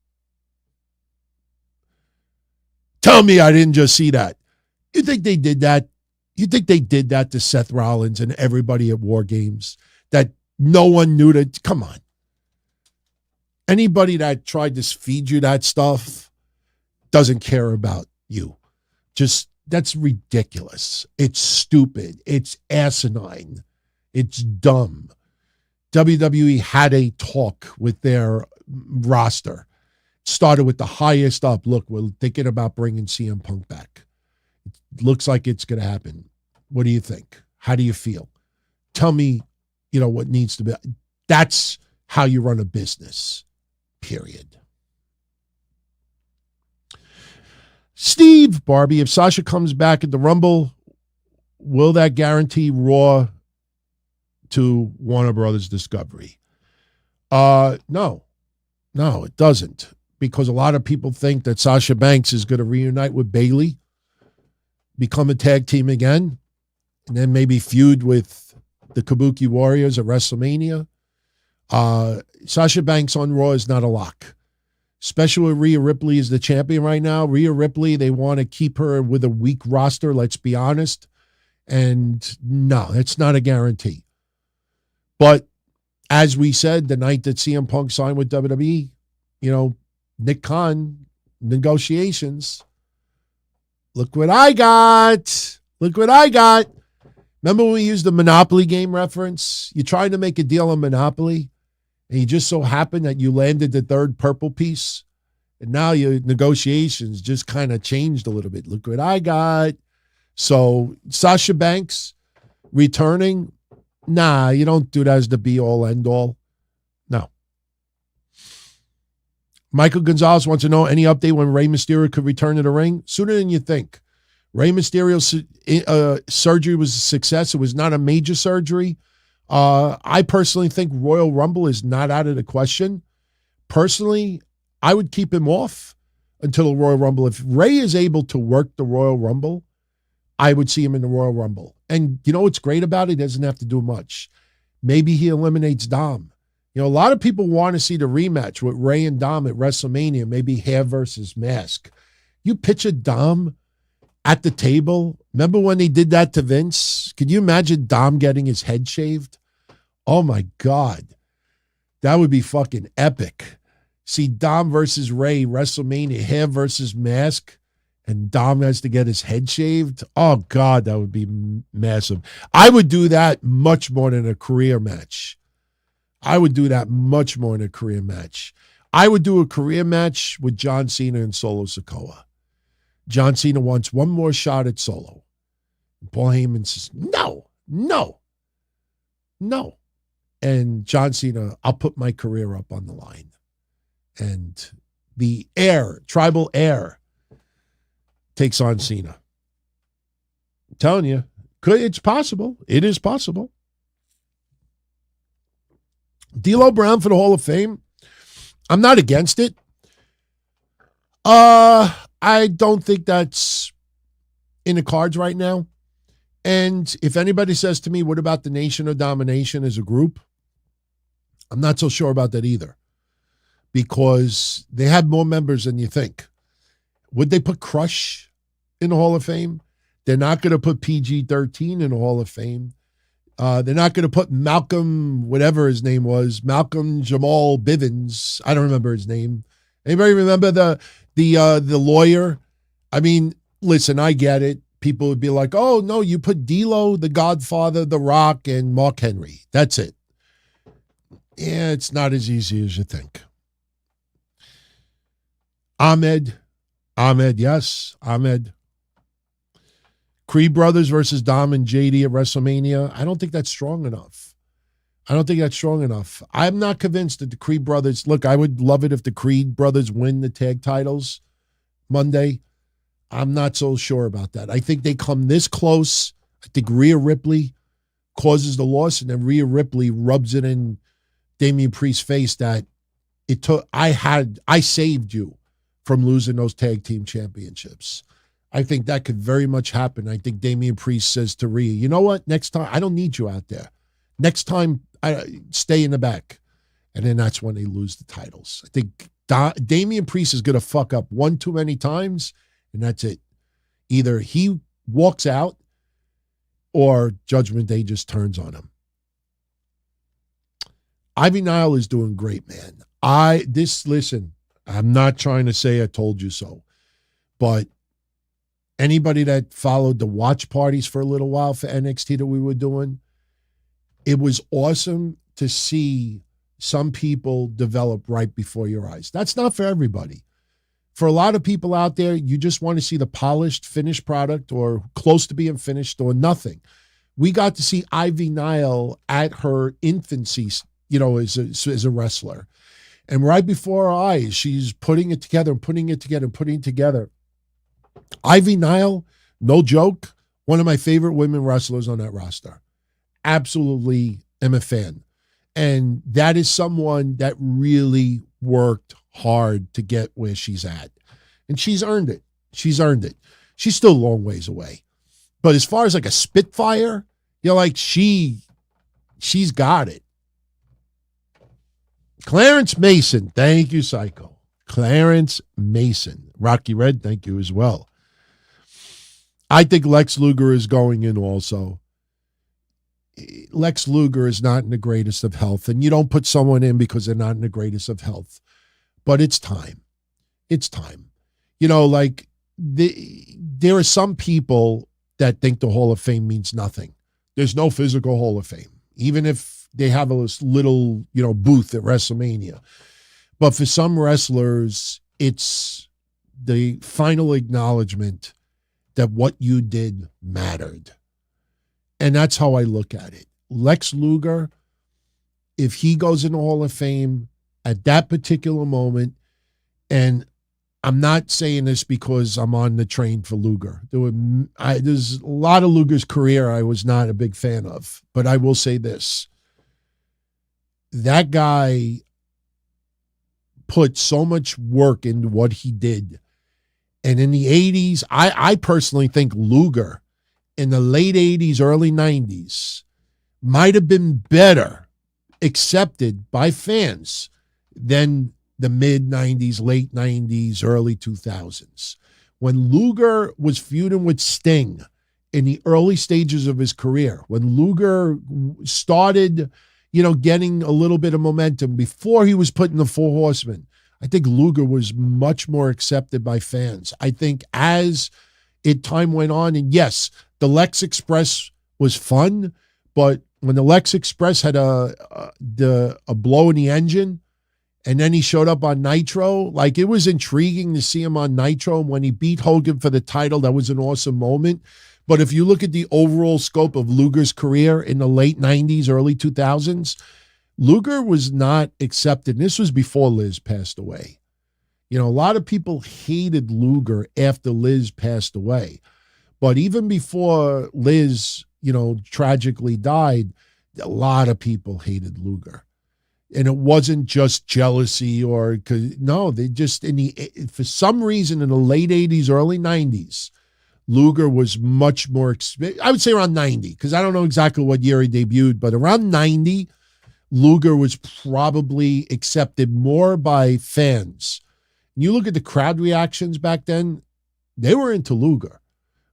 tell me I didn't just see that. You think they did that? You think they did that to Seth Rollins and everybody at War Games? That no one knew that? Come on. Anybody that tried to feed you that stuff doesn't care about you. Just, that's ridiculous. It's stupid. It's asinine. It's dumb. WWE had a talk with their roster. Started with the highest up. Look, we're thinking about bringing CM Punk back. It looks like it's going to happen. What do you think? How do you feel? Tell me, what needs to be. That's how you run a business, period. Steve, Barbie, if Sasha comes back at the Rumble, will that guarantee Raw to Warner Brothers Discovery? No, it doesn't. Because a lot of people think that Sasha Banks is going to reunite with Bayley, become a tag team again, and then maybe feud with the Kabuki Warriors at WrestleMania. Sasha Banks on Raw is not a lock. Especially with Rhea Ripley is the champion right now. Rhea Ripley, they want to keep her with a weak roster, let's be honest. And no, it's not a guarantee. But as we said, the night that CM Punk signed with WWE, Nick Khan, negotiations. Look what I got. Look what I got. Remember when we used the Monopoly game reference? You're trying to make a deal on Monopoly, and you just so happen that you landed the third purple piece, and now your negotiations just kind of changed a little bit. Look what I got. So Sasha Banks returning, nah, you don't do that as the be-all, end-all. No. Michael Gonzalez wants to know any update when Rey Mysterio could return to the ring? Sooner than you think. Rey Mysterio's surgery was a success. It was not a major surgery. I personally think Royal Rumble is not out of the question. Personally, I would keep him off until the Royal Rumble. If Rey is able to work the Royal Rumble, I would see him in the Royal Rumble. And you know what's great about it? He doesn't have to do much. Maybe he eliminates Dom. A lot of people want to see the rematch with Rey and Dom at WrestleMania, maybe hair versus mask. You picture Dom at the table. Remember when they did that to Vince? Could you imagine Dom getting his head shaved? Oh my God. That would be fucking epic. See Dom versus Rey, WrestleMania, hair versus mask, and Dom has to get his head shaved. Oh God, that would be massive. I would do that much more than a career match. I would do that much more in a career match. I would do a career match with John Cena and Solo Sikoa. John Cena wants one more shot at Solo. And Paul Heyman says, no. And John Cena, I'll put my career up on the line. And the tribal heir, takes on Cena. I'm telling you, it's possible. It is possible. D'Lo Brown for the Hall of Fame. I'm not against it. I don't think that's in the cards right now. And if anybody says to me, what about the Nation of Domination as a group? I'm not so sure about that either. Because they have more members than you think. Would they put Crush in the Hall of Fame? They're not going to put PG-13 in the Hall of Fame. They're not going to put Malcolm, whatever his name was, Malcolm Jamal Bivens. I don't remember his name. Anybody remember the lawyer? I mean, listen, I get it. People would be like, oh, no, you put D'Lo, The Godfather, The Rock, and Mark Henry. That's it. Yeah, it's not as easy as you think. Ahmed, yes, Ahmed. Creed brothers versus Dom and JD at WrestleMania. I don't think that's strong enough. I'm not convinced that the Creed brothers, look, I would love it if the Creed brothers win the tag titles Monday. I'm not so sure about that. I think they come this close. I think Rhea Ripley causes the loss, and then Rhea Ripley rubs it in Damian Priest's face that I saved you from losing those tag team championships. I think that could very much happen. I think Damian Priest says to Rhea, you know what? Next time, I don't need you out there. Next time, I stay in the back. And then that's when they lose the titles. I think Damian Priest is going to fuck up one too many times, and that's it. Either he walks out or Judgment Day just turns on him. Ivy Nile is doing great, man. Listen, I'm not trying to say I told you so, but anybody that followed the watch parties for a little while for NXT that we were doing, it was awesome to see some people develop right before your eyes. That's not for everybody. For a lot of people out there, you just want to see the polished, finished product or close to being finished or nothing. We got to see Ivy Nile at her infancy, as a wrestler. And right before our eyes, she's putting it together. Ivy Nile, no joke, one of my favorite women wrestlers on that roster. Absolutely am a fan. And that is someone that really worked hard to get where she's at. And she's earned it. She's still a long ways away. But as far as like a Spitfire, she's got it. Clarence Mason. Thank you, Psycho. Clarence Mason. Rocky Red, thank you as well. I think Lex Luger is going in also. Lex Luger is not in the greatest of health, and you don't put someone in because they're not in the greatest of health. But it's time. There are some people that think the Hall of Fame means nothing. There's no physical Hall of Fame, even if they have a little, booth at WrestleMania. But for some wrestlers, it's the final acknowledgement that what you did mattered. And that's how I look at it. Lex Luger, if he goes in the Hall of Fame at that particular moment, and I'm not saying this because I'm on the train for Luger. There's a lot of Luger's career I was not a big fan of, but I will say this. That guy put so much work into what he did. And in the 80s, I personally think Luger in the late 80s, early 90s might have been better accepted by fans than the mid 90s, late 90s, early 2000s. When Luger was feuding with Sting in the early stages of his career, when Luger started, getting a little bit of momentum before he was put in the Four Horsemen, I think Luger was much more accepted by fans. I think as time went on, and yes, the Lex Express was fun, but when the Lex Express had a blow in the engine, and then he showed up on Nitro, it was intriguing to see him on Nitro. And when he beat Hogan for the title, that was an awesome moment. But if you look at the overall scope of Luger's career in the late 90s, early 2000s, Luger was not accepted. And this was before Liz passed away. A lot of people hated Luger after Liz passed away. But even before Liz, tragically died, a lot of people hated Luger. And it wasn't just jealousy they just, for some reason in the late 80s, early 90s, Luger was much more, I would say around 90, because I don't know exactly what year he debuted, but around 90, Luger was probably accepted more by fans. You look at the crowd reactions back then, they were into Luger.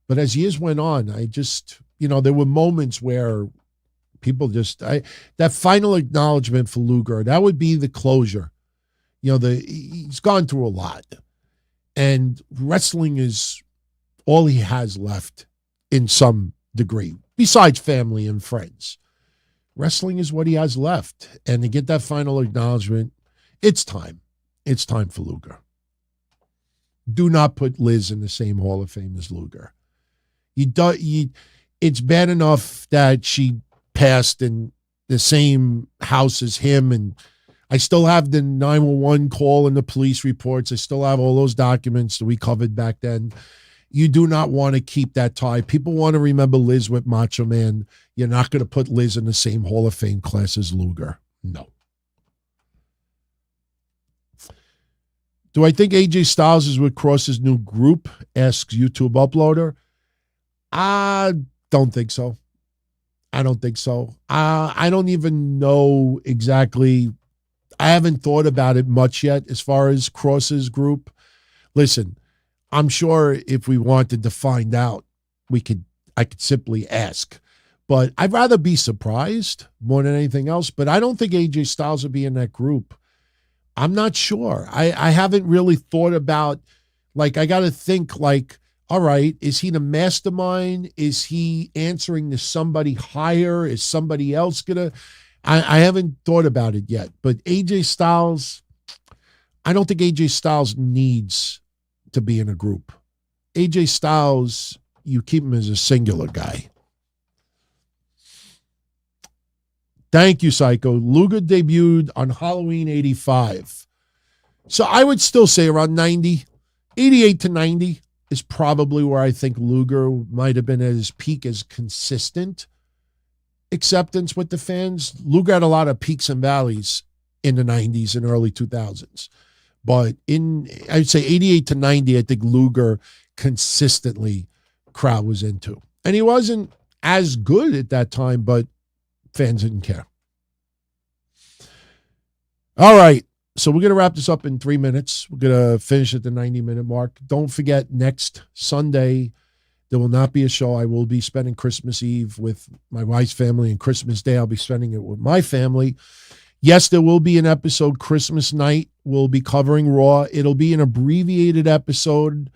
But as years went on, there were moments where people that final acknowledgement for Luger, that would be the closure. He's gone through a lot. And wrestling is all he has left in some degree, besides family and friends. Wrestling is what he has left. And to get that final acknowledgement, it's time. It's time for Luger. Do not put Liz in the same Hall of Fame as Luger. It's bad enough that she passed in the same house as him, and I still have the 911 call and the police reports. I still have all those documents that we covered back then. You do not want to keep that tie. People want to remember Liz with Macho Man. You're not going to put Liz in the same Hall of Fame class as Luger. No. Do I think AJ Styles is with Cross's new group? Asks YouTube uploader. I don't think so. I don't even know exactly. I haven't thought about it much yet as far as Cross's group. Listen, I'm sure if we wanted to find out, I could simply ask. But I'd rather be surprised more than anything else. But I don't think AJ Styles will be in that group. I'm not sure. I haven't really thought about, like, I got to think, like, all right, is he the mastermind? Is he answering to somebody higher? Is somebody else going to? I haven't thought about it yet. But AJ Styles, I don't think AJ Styles needs to be in a group. AJ Styles, you keep him as a singular guy. Thank you, Psycho. Luger debuted on Halloween 85. So I would still say around 90. 88 to 90 is probably where I think Luger might have been at his peak as consistent acceptance with the fans. Luger had a lot of peaks and valleys in the 90s and early 2000s. But I'd say 88 to 90, I think Luger consistently crowd was into. And he wasn't as good at that time, but fans didn't care. All right. So we're going to wrap this up in 3 minutes. We're going to finish at the 90-minute mark. Don't forget, next Sunday, there will not be a show. I will be spending Christmas Eve with my wife's family, and Christmas Day I'll be spending it with my family. Yes, there will be an episode Christmas night. We'll be covering Raw. It'll be an abbreviated episode.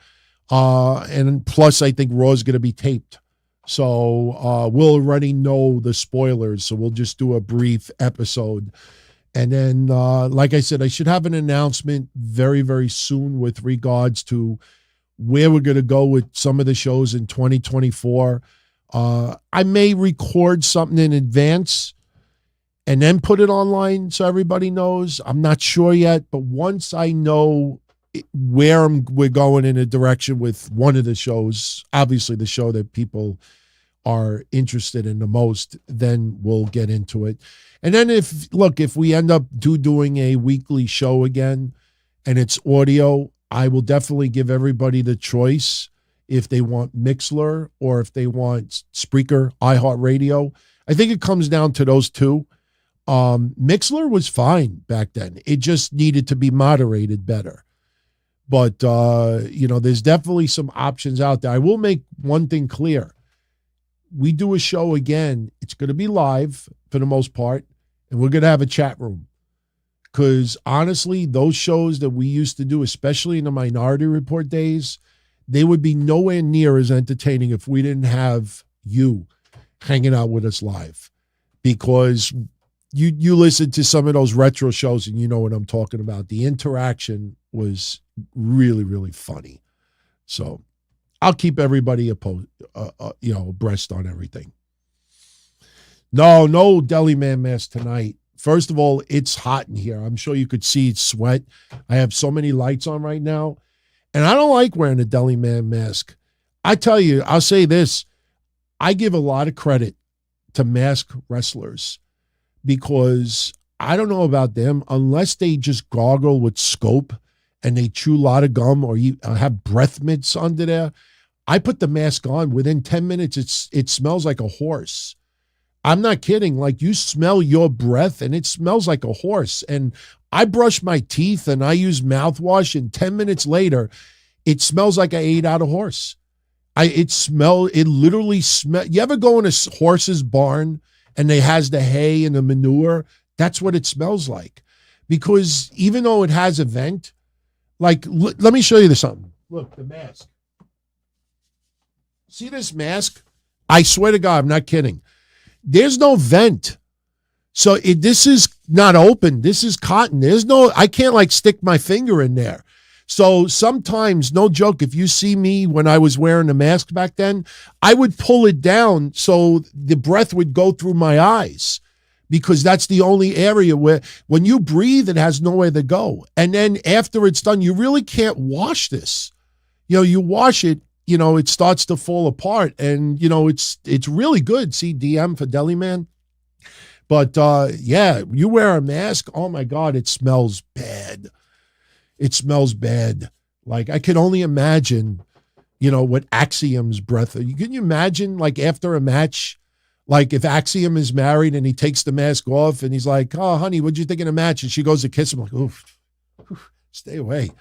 And plus, I think Raw is going to be taped. So we'll already know the spoilers. So we'll just do a brief episode. And then, like I said, I should have an announcement very, very soon with regards to where we're going to go with some of the shows in 2024. I may record something in advance and then put it online so everybody knows. I'm not sure yet, but once I know where we're going in a direction with one of the shows, obviously the show that people are interested in the most, then we'll get into it. And then if we end up doing a weekly show again and it's audio, I will definitely give everybody the choice if they want Mixlr or if they want Spreaker, iHeartRadio. I think it comes down to those two. Mixlr was fine back then. It just needed to be moderated better. But, there's definitely some options out there. I will make one thing clear. We do a show again. It's going to be live for the most part, and we're going to have a chat room. Because honestly, those shows that we used to do, especially in the Minority Report days, they would be nowhere near as entertaining if we didn't have you hanging out with us live. Because you listen to some of those retro shows and you know what I'm talking about. The interaction was really, really funny. So I'll keep everybody abreast on everything. No Deli Man mask tonight. First of all, it's hot in here. I'm sure you could see sweat. I have so many lights on right now. And I don't like wearing a Deli Man mask. I tell you, I'll say this. I give a lot of credit to mask wrestlers because I don't know about them unless they just gargle with scope and they chew a lot of gum or you have breath mints under there. I put the mask on. Within 10 minutes, it smells like a horse. I'm not kidding. Like, you smell your breath and it smells like a horse. And I brush my teeth and I use mouthwash, and 10 minutes later, it smells like I ate out a horse. It literally smells. You ever go in a horse's barn and they has the hay and the manure? That's what it smells like. Because even though it has a vent, like, let me show you this something. Look, the mask. See this mask? I swear to God, I'm not kidding. There's no vent. So this is not open. This is cotton. I can't like stick my finger in there. So sometimes, no joke, if you see me when I was wearing a mask back then, I would pull it down so the breath would go through my eyes, because that's the only area where when you breathe, it has nowhere to go. And then after it's done, you really can't wash this. You wash it, it starts to fall apart, and, it's really good. See, DM for Deli Man. But, yeah, you wear a mask, oh, my God, it smells bad. It smells bad. Like, I can only imagine, what Axiom's breath. Can you imagine, like, after a match, like if Axiom is married and he takes the mask off and he's like, oh, honey, what'd you think of the match? And she goes to kiss him, like, oof, stay away.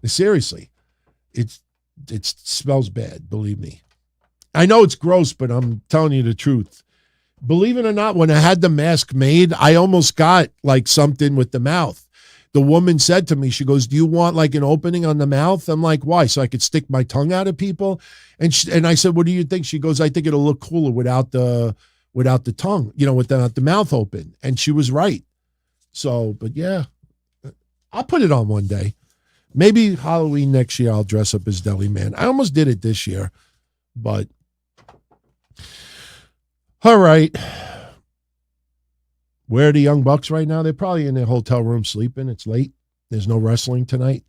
Seriously, it smells bad, believe me. I know it's gross, but I'm telling you the truth. Believe it or not, when I had the mask made, I almost got like something with the mouth. The woman said to me, she goes, do you want like an opening on the mouth? I'm like, why? So I could stick my tongue out at people? And I said, what do you think? She goes, I think it'll look cooler without the tongue, without the mouth open. And she was right. So, but yeah, I'll put it on one day. Maybe Halloween next year, I'll dress up as Deli Man. I almost did it this year, but all right. Where are the Young Bucks right now? They're probably in their hotel room sleeping. It's late. There's no wrestling tonight.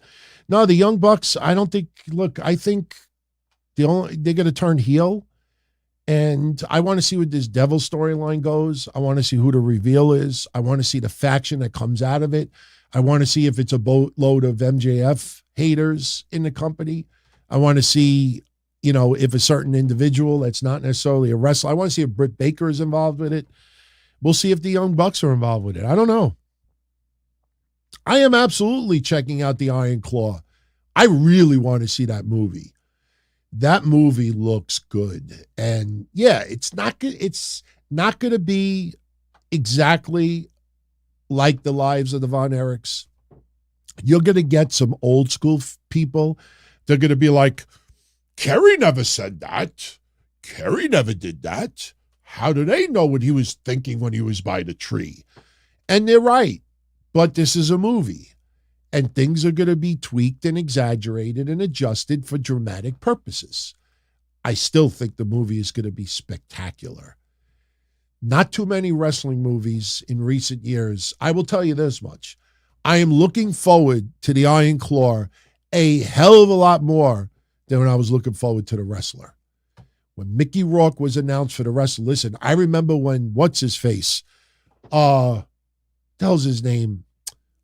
No, the Young Bucks, I don't think, look, I think they're going to turn heel. And I want to see what this Devil storyline goes. I want to see who the reveal is. I want to see the faction that comes out of it. I want to see if it's a boatload of MJF haters in the company. I want to see, if a certain individual that's not necessarily a wrestler. I want to see if Britt Baker is involved with it. We'll see if the Young Bucks are involved with it. I don't know. I am absolutely checking out the Iron Claw. I really want to see that movie. That movie looks good. And yeah, it's not going to be exactly like the lives of the Von Erichs. You're going to get some old school people. They're going to be like, Kerry never said that. Kerry never did that. How do they know what he was thinking when he was by the tree? And they're right. But this is a movie. And things are going to be tweaked and exaggerated and adjusted for dramatic purposes. I still think the movie is going to be spectacular. Not too many wrestling movies in recent years. I will tell you this much. I am looking forward to the Iron Claw a hell of a lot more than when I was looking forward to The Wrestler. When Mickey Rourke was announced for The Wrestler, listen, I remember when, what's his face? Tells his name.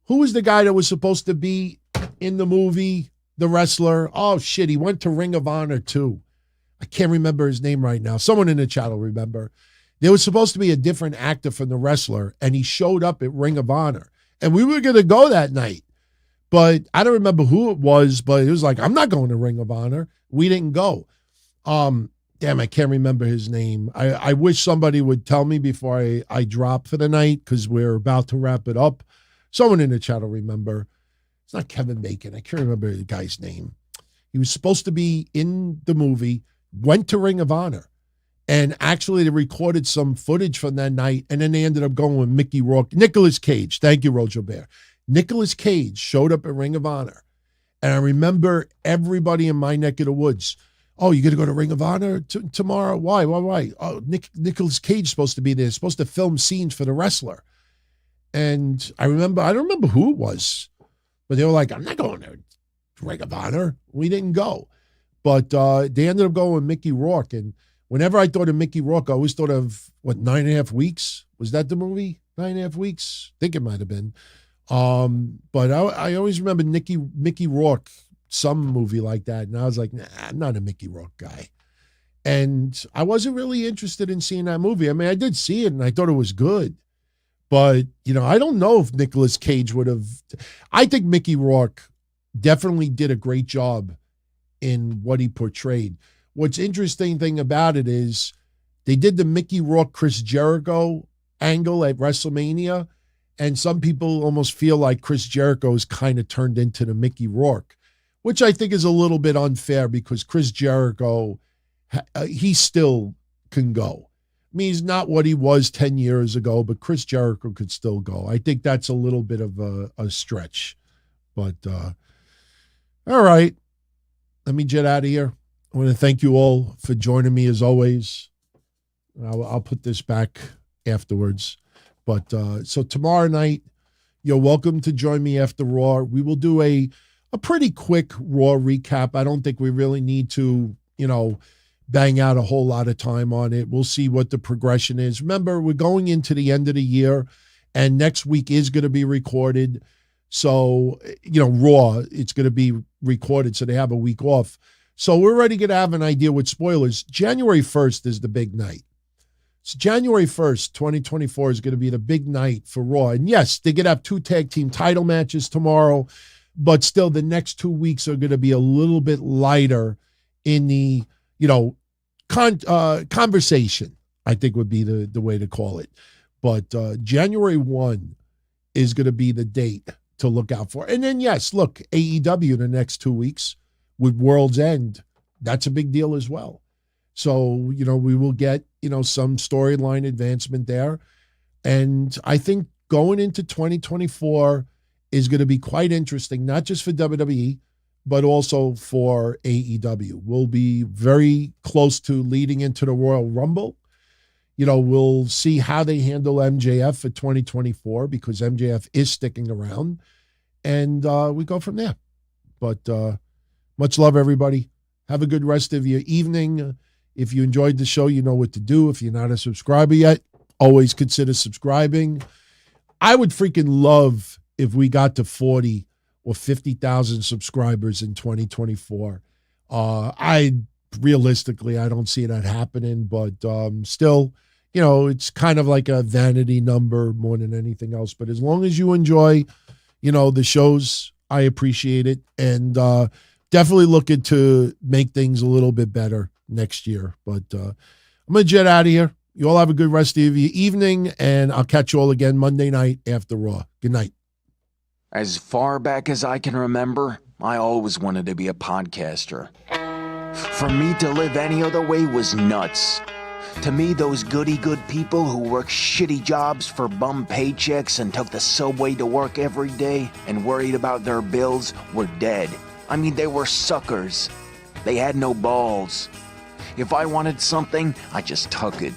Who was the guy that was supposed to be in the movie, The Wrestler? Oh, shit, he went to Ring of Honor, too. I can't remember his name right now. Someone in the chat will remember. There was supposed to be a different actor from The Wrestler, and he showed up at Ring of Honor. And we were going to go that night. But I don't remember who it was, but it was like, I'm not going to Ring of Honor. We didn't go. Damn, I can't remember his name. I wish somebody would tell me before I drop for the night, because we're about to wrap it up. Someone in the chat will remember. It's not Kevin Bacon. I can't remember the guy's name. He was supposed to be in the movie, went to Ring of Honor, and actually they recorded some footage from that night, and then they ended up going with Mickey Rourke. Nicolas Cage. Thank you, Roger Bear. Nicolas Cage showed up at Ring of Honor, and I remember everybody in my neck of the woods, oh, you going to go to Ring of Honor tomorrow? Why? Oh, Nicolas Cage is supposed to be there, supposed to film scenes for The Wrestler. And I don't remember who it was, but they were like, I'm not going to Ring of Honor. We didn't go. But they ended up going with Mickey Rourke. And whenever I thought of Mickey Rourke, I always thought of, 9.5 weeks? Was that the movie? 9.5 weeks? I think it might have been. But I always remember Mickey Rourke, some movie like that. And I was like, nah, I'm not a Mickey Rourke guy. And I wasn't really interested in seeing that movie. I mean, I did see it and I thought it was good. But, I don't know if Nicolas Cage would have. I think Mickey Rourke definitely did a great job in what he portrayed. What's interesting thing about it is they did the Mickey Rourke, Chris Jericho angle at WrestleMania. And some people almost feel like Chris Jericho is kind of turned into the Mickey Rourke, which I think is a little bit unfair because Chris Jericho, he still can go. I mean, he's not what he was 10 years ago, but Chris Jericho could still go. I think that's a little bit of a stretch. But All right. Let me jet out of here. I want to thank you all for joining me as always. I'll put this back afterwards. But so tomorrow night, you're welcome to join me after Raw. We will do a pretty quick Raw recap. I don't think we really need to, bang out a whole lot of time on it. We'll see what the progression is. Remember, we're going into the end of the year, and next week is going to be recorded. So, Raw, it's going to be recorded, so they have a week off. So we're already going to have an idea with spoilers. January 1st is the big night. So January 1st, 2024 is going to be the big night for Raw. And yes, they're going to have 2 tag team title matches tomorrow, but still the next 2 weeks are going to be a little bit lighter in the, conversation, I think would be the way to call it. But January 1 is going to be the date to look out for. And then, yes, look, AEW the next 2 weeks with World's End. That's a big deal as well. So, we will get, some storyline advancement there. And I think going into 2024 is going to be quite interesting, not just for WWE, but also for AEW. We'll be very close to leading into the Royal Rumble. We'll see how they handle MJF for 2024 because MJF is sticking around. And we go from there. But much love, everybody. Have a good rest of your evening. If you enjoyed the show, you know what to do. If you're not a subscriber yet, always consider subscribing. I would freaking love if we got to 40 or 50,000 subscribers in 2024. Realistically, I don't see that happening, but still, it's kind of like a vanity number more than anything else. But as long as you enjoy, the shows, I appreciate it. And definitely looking to make things a little bit better next year. But I'm going to jet out of here. You all have a good rest of your evening, and I'll catch you all again Monday night after Raw. Good night. As far back as I can remember, I always wanted to be a podcaster. For me to live any other way was nuts. To me, those goody-good people who worked shitty jobs for bum paychecks and took the subway to work every day and worried about their bills were dead. I mean, they were suckers. They had no balls. If I wanted something, I just took it.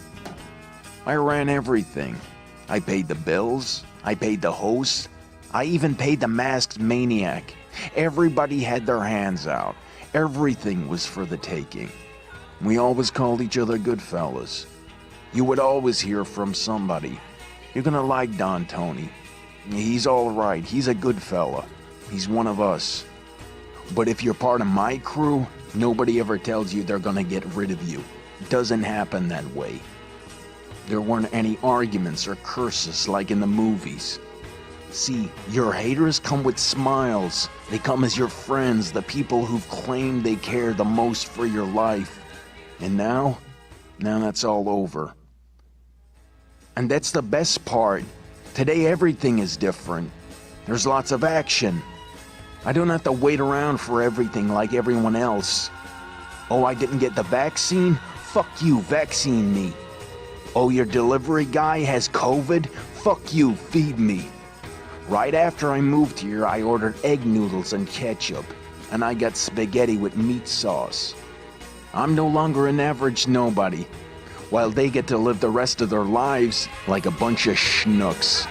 I ran everything. I paid the bills. I paid the host. I even paid the masked maniac. Everybody had their hands out. Everything was for the taking. We always called each other good fellas. You would always hear from somebody. You're gonna like Don Tony. He's all right. He's a good fella. He's one of us. But if you're part of my crew, nobody ever tells you they're gonna get rid of you. It doesn't happen that way. There weren't any arguments or curses like in the movies. See, your haters come with smiles. They come as your friends, the people who've claimed they care the most for your life. And now that's all over. And that's the best part. Today everything is different. There's lots of action. I don't have to wait around for everything like everyone else. Oh, I didn't get the vaccine? Fuck you, vaccine me. Oh, your delivery guy has COVID? Fuck you, feed me. Right after I moved here, I ordered egg noodles and ketchup, and I got spaghetti with meat sauce. I'm no longer an average nobody, while they get to live the rest of their lives like a bunch of schnooks.